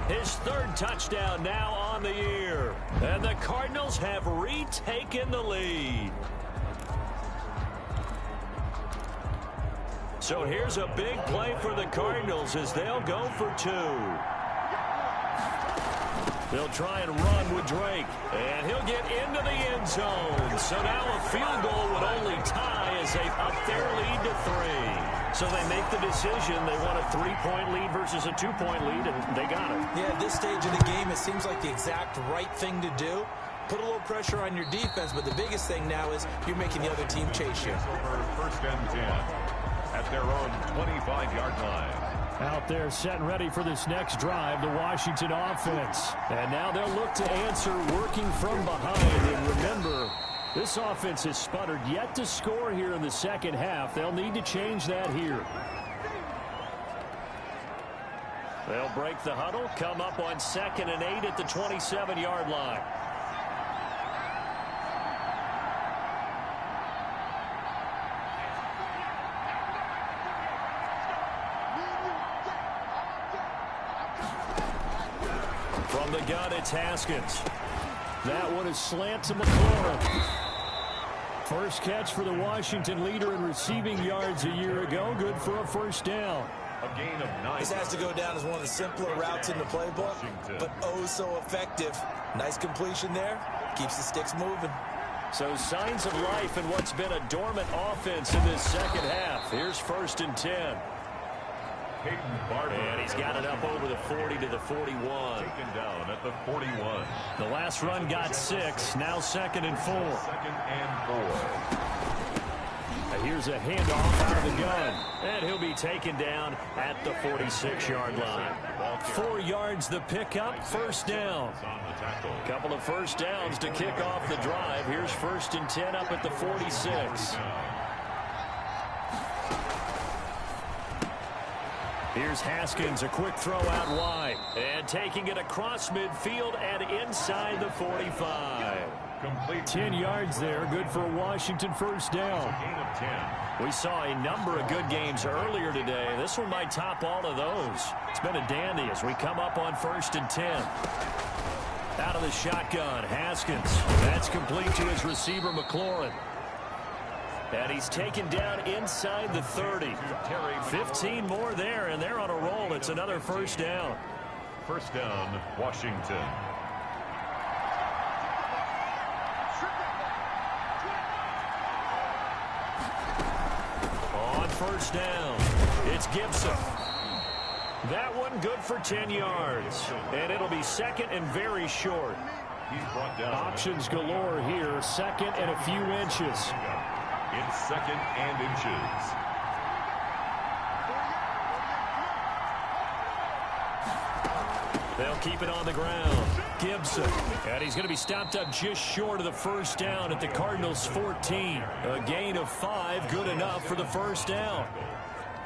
his 3rd touchdown now on the year. And the Cardinals have retaken the lead. So here's a big play for the Cardinals as they'll go for 2. They'll try and run with Drake, and he'll get into the end zone. So now a field goal would only tie as they up their lead to 3. So they make the decision. They want a 3-point lead versus a 2-point lead, and they got it. Yeah, at this stage of the game, it seems like the exact right thing to do. Put a little pressure on your defense, but the biggest thing now is you're making the other team chase you. Over first and 10 at their own 25-yard line. Out there set and ready for this next drive, the Washington offense. And now they'll look to answer working from behind. And remember, this offense has sputtered yet to score here in the second half. They'll need to change that here. They'll break the huddle, come up on 2nd and 8 at the 27-yard line. From the gun, it's Haskins. That one is slant to McLaurin. First catch for the Washington leader in receiving yards a year ago. Good for a first down. A gain of 9. This has to go down as one of the simpler routes in the playbook, but oh so effective. Nice completion there. Keeps the sticks moving. So signs of life in what's been a dormant offense in this second half. Here's 1st and 10. And he's got it up over the 40 to the 41. Taken down at the 41. The last run got 6. Now 2nd and 4. 2nd and 4. Here's a handoff out of the gun. And he'll be taken down at the 46-yard line. 4 yards the pickup. First down. Couple of first downs to kick off the drive. Here's 1st and 10 up at the 46. Here's Haskins, a quick throw out wide. And taking it across midfield and inside the 45. Complete. 10 yards there, good for a Washington first down. Gain of 10. We saw a number of good games earlier today. This one might top all of those. It's been a dandy as we come up on 1st and 10. Out of the shotgun, Haskins. That's complete to his receiver, McLaurin. And he's taken down inside the 30. 15 more there, and they're on a roll. It's another first down. First down, Washington. On first down, it's Gibson. That one good for 10 yards. And it'll be 2nd and very short. He's brought down. Options galore here. 2nd and a few inches. It's 2nd and inches. They'll keep it on the ground. Gibson. And he's going to be stopped up just short of the first down at the Cardinals' 14. A gain of 5, good enough for the first down.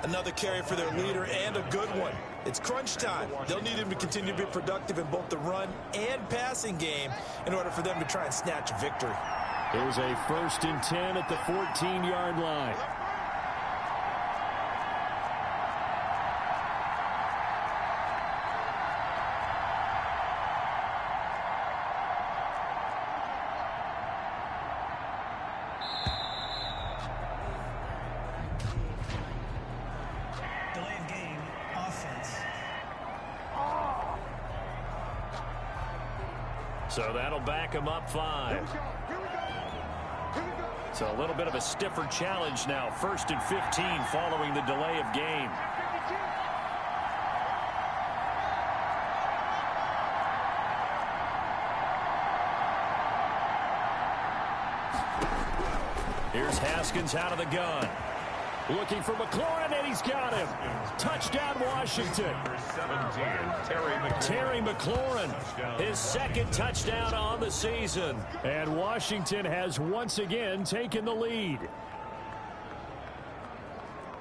Another carry for their leader and a good one. It's crunch time. They'll need him to continue to be productive in both the run and passing game in order for them to try and snatch a victory. There's a 1st and 10 at the 14-yard line. Delay of game, offense. So that'll back him up 5. So a little bit of a stiffer challenge now. 1st and 15 following the delay of game. Here's Haskins out of the gun. Looking for McLaurin, and he's got him. Touchdown, Washington. Terry McLaurin, his 2nd touchdown on the season. And Washington has once again taken the lead.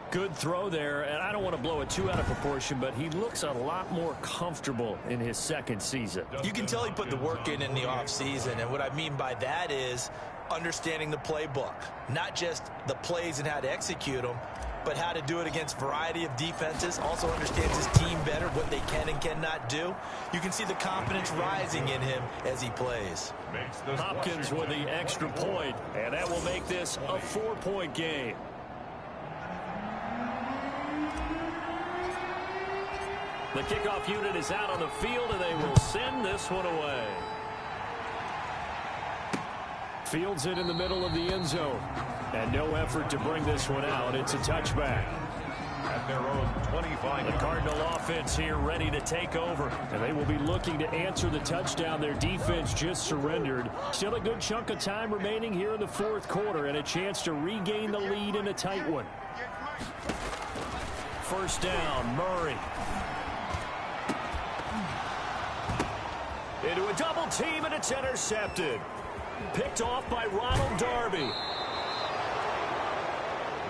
Good throw there, and I don't want to blow it too out of proportion, but he looks a lot more comfortable in his 2nd season. You can tell he put the work in the offseason, and what I mean by that is understanding the playbook. Not just the plays and how to execute them, but how to do it against a variety of defenses. Also understands his team better, what they can and cannot do. You can see the confidence rising in him as he plays. Hopkins with the extra point, and that will make this a 4-point game. The kickoff unit is out on the field, and they will send this one away. Fields it in the middle of the end zone. And no effort to bring this one out. It's a touchback. At their own 25. The Cardinal offense here ready to take over. And they will be looking to answer the touchdown their defense just surrendered. Still a good chunk of time remaining here in the fourth quarter and a chance to regain the lead in a tight one. First down, Murray. Into a double team, and it's intercepted. Picked off by Ronald Darby.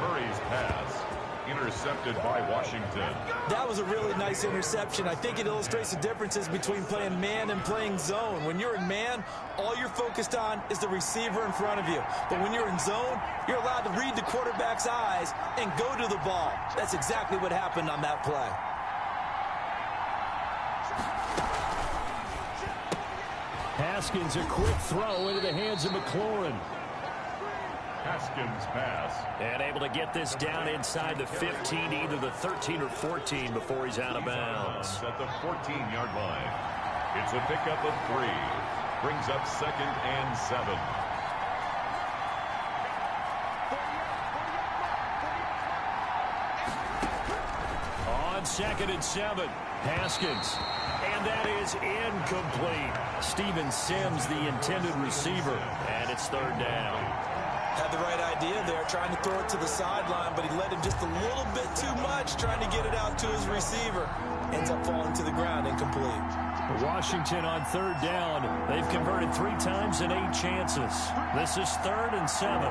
Murray's pass intercepted by Washington. That was a really nice interception. I think it illustrates the differences between playing man and playing zone. When you're in man, all you're focused on is the receiver in front of you. But when you're in zone, you're allowed to read the quarterback's eyes and go to the ball. That's exactly what happened on that play. Haskins, a quick throw into the hands of McLaurin. Haskins pass. And able to get this down inside the 15, either the 13 or 14 before he's out of bounds. At the 14-yard line. It's a pickup of 3. Brings up 2nd and 7. On 2nd and 7, Haskins. And that is incomplete. Steven Sims, the intended receiver. And it's 3rd down. Had the right idea there, trying to throw it to the sideline, but he led him just a little bit too much, trying to get it out to his receiver. Ends up falling to the ground, incomplete. Washington on 3rd down. They've converted 3 times in 8 chances. This is 3rd and 7.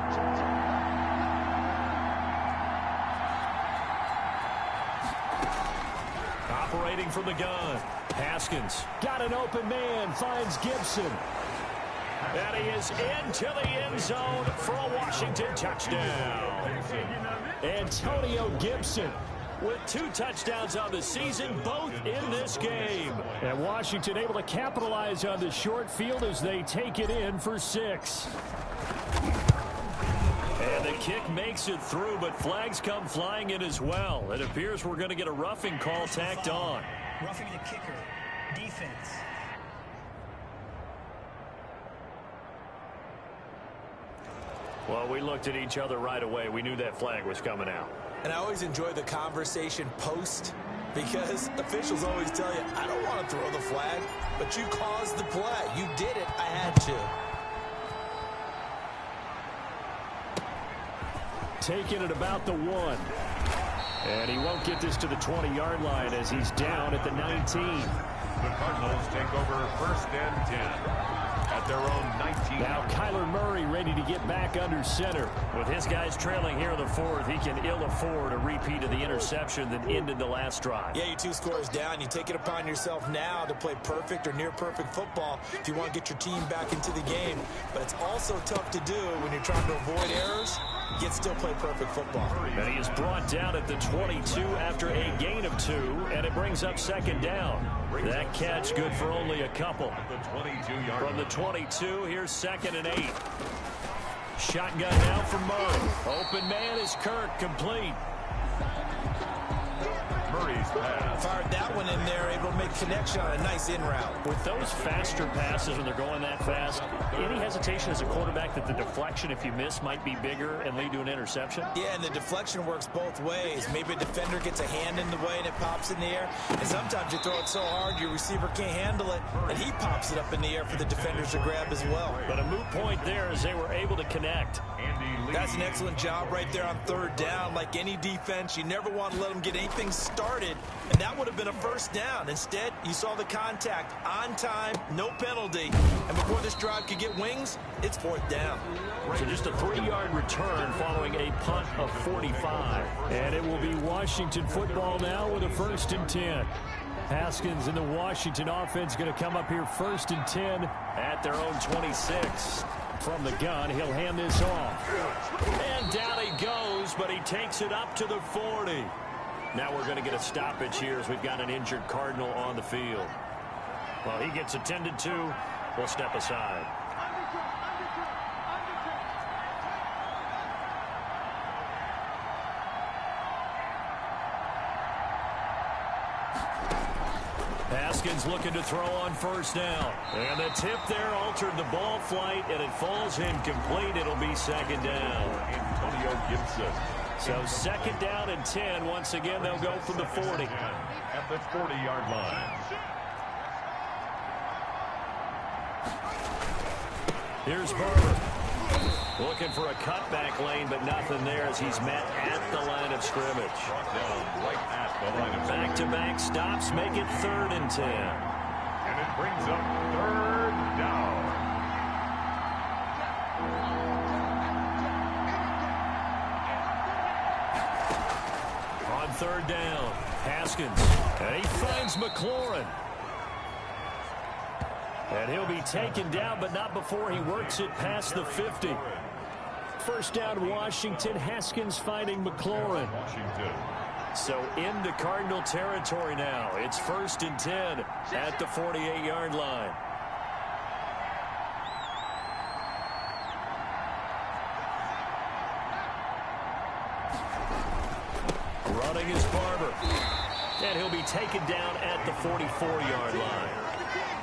Operating from the gun. Haskins got an open man, finds Gibson. And he is into the end zone for a Washington touchdown. Antonio Gibson with 2 touchdowns on the season, both in this game. And Washington able to capitalize on the short field as they take it in for 6. And the kick makes it through, but flags come flying in as well. It appears we're going to get a roughing call tacked on. Roughing the kicker. Defense. Well, we looked at each other right away. We knew that flag was coming out. And I always enjoy the conversation post, because officials always tell you, I don't want to throw the flag, but you caused the play. You did it. I had to. Taking it about the 1. And he won't get this to the 20-yard line as he's down at the 19. The Cardinals take over 1st and 10. At their own 19. Now Kyler Murray ready to get back under center. With his guys trailing here in the 4th, he can ill afford a repeat of the interception that ended the last drive. Yeah, you're 2 scores down. You take it upon yourself now to play perfect or near perfect football if you want to get your team back into the game. But it's also tough to do when you're trying to avoid errors, yet still play perfect football. And he is brought down at the 22 after a gain of 2, and it brings up 2nd down. That catch good for only a couple. From the 22, here's 2nd and 8. Shotgun now for Murray. Open man is Kirk, complete. Murray's pass. Fired that one in there, able to make connection on a nice in route. With those faster passes when they're going that fast, any hesitation as a quarterback that the deflection, if you miss, might be bigger and lead to an interception? Yeah, and the deflection works both ways. Maybe a defender gets a hand in the way and it pops in the air. And sometimes you throw it so hard your receiver can't handle it, and he pops it up in the air for the defenders to grab as well. But a moot point there as they were able to connect. That's an excellent job right there on 3rd down. Like any defense, you never want to let them get anything started, and that would have been a 1st down. Instead, you saw the contact on time, no penalty, and before this drive could get wings, it's 4th down. So just a 3-yard return following a punt of 45. And it will be Washington football now with a 1st and 10. Haskins and the Washington offense going to come up here 1st and 10 at their own 26. From the gun, he'll hand this off. And down he goes, but he takes it up to the 40. Now we're going to get a stoppage here as we've got an injured Cardinal on the field. Well, he gets attended to. We'll step aside. Haskins looking to throw on first down. And the tip there altered the ball flight, and it falls incomplete. It'll be second down. Antonio Gibson. So second down and 10. Once again, they'll go from the 40. At the 40-yard line. Here's Barber. Looking for a cutback lane, but nothing there as he's met at the line of scrimmage. Brought down right at the line of scrimmage. Back-to-back stops make it 3rd and 10. And it brings up 3rd down. On 3rd down, Haskins. And he finds McLaurin. And he'll be taken down, but not before he works it past the 50. First down, Washington. Haskins finding McLaurin. Washington. So into Cardinal territory now. It's 1st and 10 at the 48-yard line. Running is Barber. And he'll be taken down at the 44-yard line.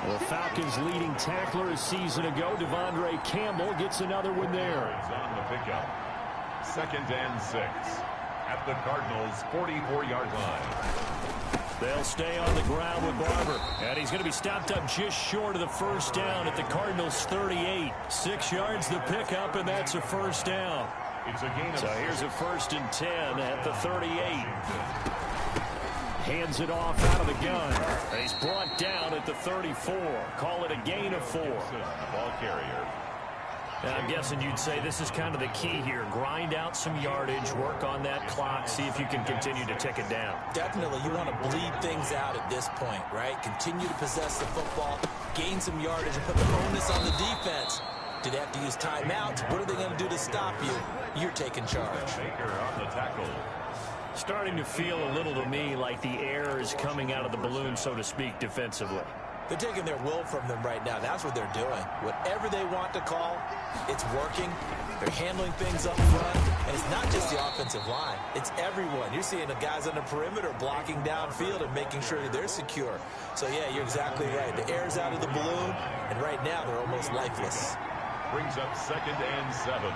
The Falcons' leading tackler a season ago, Devondre Campbell, gets another one there. On the pickup. 2nd and 6 at the Cardinals' 44-yard line. They'll stay on the ground with Barber. And he's going to be stopped up just short of the first down at the Cardinals' 38. 6 yards the pickup, and that's a first down. It's a gain of So here's a 1st and 10 at the 38. Hands it off out of the gun. And he's brought down at the 34. Call it a gain of 4. ball carrier. And I'm guessing you'd say this is kind of the key here. Grind out some yardage, work on that clock, see if you can continue to tick it down. Definitely, you want to bleed things out at this point, right? Continue to possess the football, gain some yardage, and put the onus on the defense. Do they have to use timeouts? What are they going to do to stop you? You're taking charge. Baker on the tackle. Starting to feel a little to me like the air is coming out of the balloon, so to speak, defensively. They're taking their will from them right now. That's what they're doing. Whatever they want to call, it's working. They're handling things up front. And it's not just the offensive line. It's everyone. You're seeing the guys on the perimeter blocking downfield and making sure that they're secure. So, yeah, you're exactly right. The air's out of the balloon, and right now they're almost lifeless. Brings up 2nd and 7.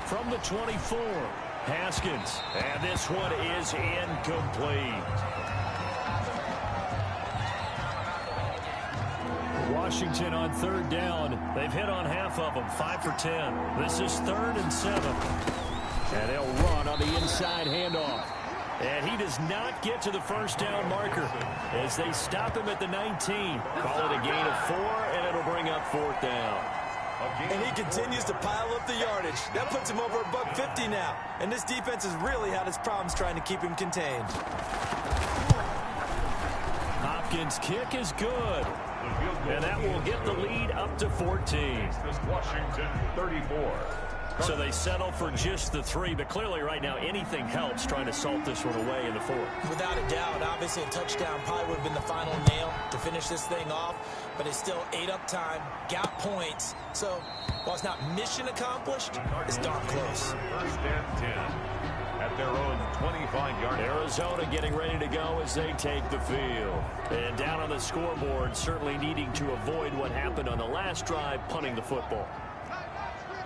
From the 24, Haskins. And this one is incomplete. Washington on 3rd down. They've hit on half of them, 5 for 10. This is 3rd and 7. And they'll run on the inside handoff. And he does not get to the first down marker as they stop him at the 19. Call it a gain of 4, and it'll bring up 4th down. And he continues to pile up the yardage. That puts him over $150 now. And this defense has really had its problems trying to keep him contained. Hopkins' kick is good. And that will get the lead up to 14. Washington 34. So they settle for just the 3, but clearly right now anything helps trying to salt this one away in the 4th. Without a doubt, obviously a touchdown probably would have been the final nail to finish this thing off, but it's still ate up time, got points. So while it's not mission accomplished, it's darn close. 1st and 10 at their own 25-yard. Arizona getting ready to go as they take the field. And down on the scoreboard, certainly needing to avoid what happened on the last drive, punting the football.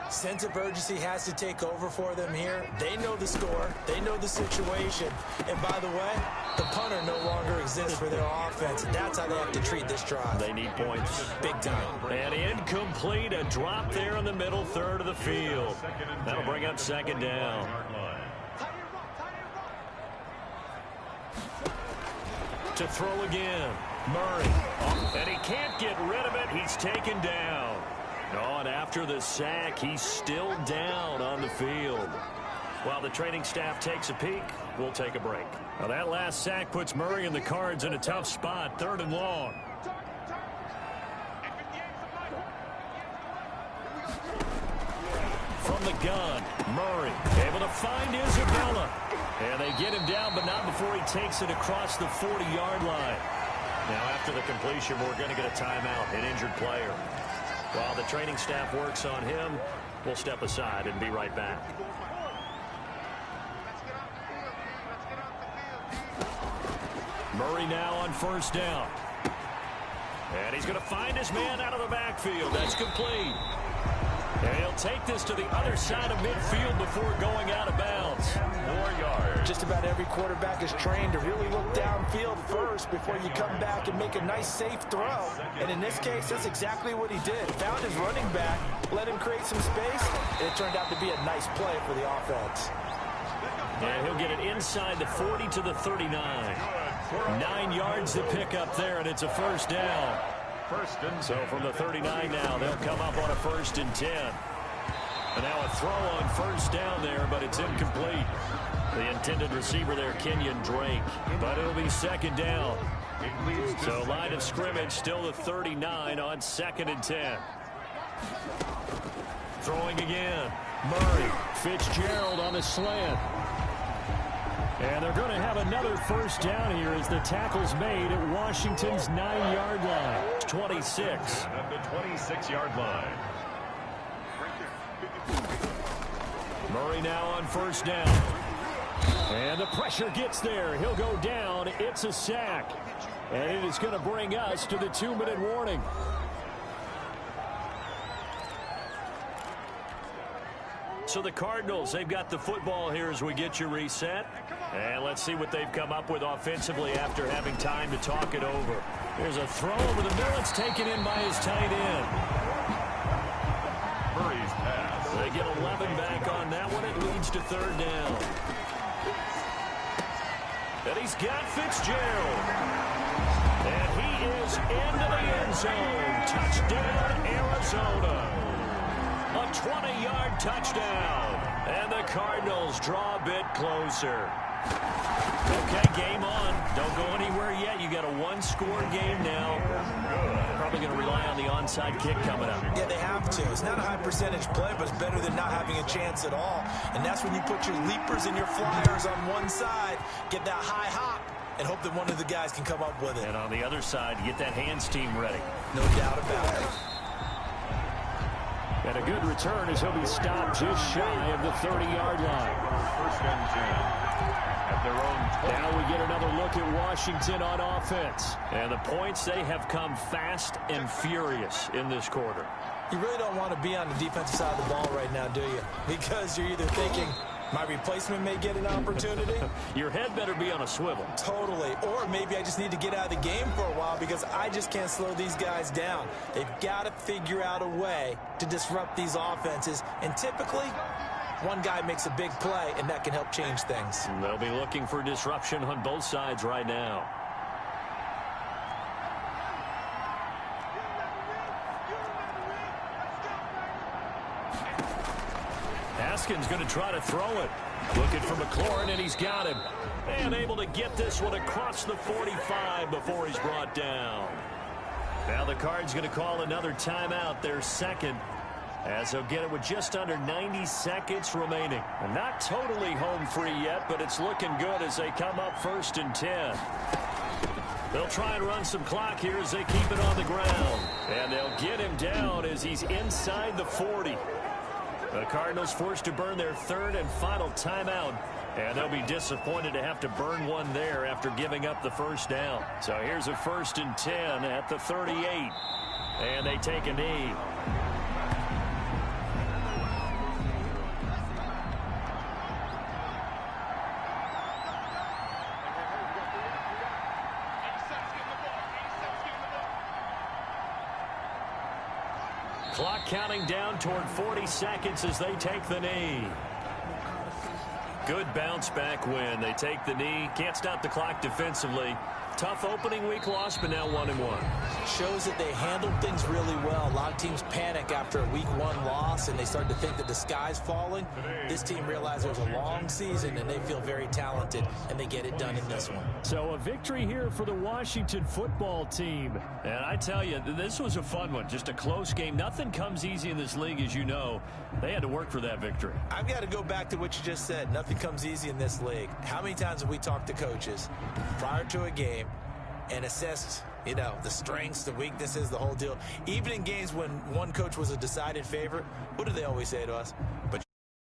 Sense of urgency has to take over for them here. They know the score. They know the situation. And by the way, the punter no longer exists for their offense. And that's how they have to treat this drive. They need points. Big time. And incomplete. A drop there in the middle third of the field. That'll bring up 2nd down. To throw again. Murray. And he can't get rid of it. He's taken down. Oh, and after the sack, he's still down on the field. While the training staff takes a peek, we'll take a break. Now that last sack puts Murray and the Cards in a tough spot, 3rd and long. From the gun, Murray able to find Isabella. And they get him down, but not before he takes it across the 40-yard line. Now after the completion, we're going to get a timeout, an injured player. While the training staff works on him, we'll step aside and be right back. Murray now on first down. And he's going to find his man out of the backfield. That's complete. And he'll take this to the other side of midfield before going out of bounds. 4 yards. Just about every quarterback is trained to really look downfield first before you come back and make a nice, safe throw. And in this case, that's exactly what he did. Found his running back, let him create some space, and it turned out to be a nice play for the offense. And he'll get it inside the 40 to the 39. 9 yards to pick up there, and it's a first down. So from the 39 now, they'll come up on a 1st and 10. And now a throw on first down there, but it's incomplete. The intended receiver there, Kenyon Drake. But it'll be 2nd down. So line of scrimmage still the 39 on 2nd and 10. Throwing again. Murray. Fitzgerald on the slant. And they're going to have another first down here as the tackle's made at Washington's 9-yard line. 26. At the 26-yard line. Murray now on first down. And the pressure gets there. He'll go down. It's a sack. And it is going to bring us to the 2-minute warning. So the Cardinals, they've got the football here as we get you reset. And let's see what they've come up with offensively after having time to talk it over. There's a throw over the middle. It's taken in by his tight end. Murray's pass. They get 11 back on that one. It leads to 3rd down. And he's got Fitzgerald. And he is into the end zone. Touchdown, Arizona. A 20-yard touchdown. And the Cardinals draw a bit closer. Okay, game on. Don't go anywhere yet. You got a 1-score game now. Probably going to rely on the onside kick coming up. Yeah, they have to. It's not a high percentage play, but it's better than not having a chance at all. And that's when you put your leapers and your flyers on one side, get that high hop, and hope that one of the guys can come up with it. And on the other side, get that hands team ready. No doubt about it. And a good return as he'll be stopped just shy of the 30-yard line. 1st and 10. At their own 20. Now we get another look at Washington on offense. And the points, they have come fast and furious in this quarter. You really don't want to be on the defensive side of the ball right now, do you? Because you're either thinking, my replacement may get an opportunity. Your head better be on a swivel. Totally. Or maybe I just need to get out of the game for a while because I just can't slow these guys down. They've got to figure out a way to disrupt these offenses. And typically, one guy makes a big play, and that can help change things. And they'll be looking for disruption on both sides right now. Haskins going to try to throw it. Looking for McLaurin, and he's got him. And able to get this one across the 45 before he's brought down. Now the Cards going to call another timeout, their 2nd, as they'll get it with just under 90 seconds remaining. And not totally home free yet, but it's looking good as they come up 1st and 10. They'll try and run some clock here as they keep it on the ground. And they'll get him down as he's inside the 40. The Cardinals forced to burn their 3rd and final timeout. And they'll be disappointed to have to burn one there after giving up the 1st down. So here's a 1st and 10 at the 38. And they take a knee. Clock counting down toward 40 seconds as they take the knee. Good bounce back win. They take the knee. Can't stop the clock defensively. Tough opening week loss, but now 1-1. Shows that they handled things really well. A lot of teams panic after a week 1 loss, and they start to think that the sky's falling. This team realized it was a long season, and they feel very talented, and they get it done in this one. So a victory here for the Washington football team. And I tell you, this was a fun one. Just a close game. Nothing comes easy in this league, as you know. They had to work for that victory. I've got to go back to what you just said. Nothing comes easy in this league. How many times have we talked to coaches prior to a game and assessed, you know, the strengths, the weaknesses, the whole deal? Even in games when one coach was a decided favorite, what do they always say to us? But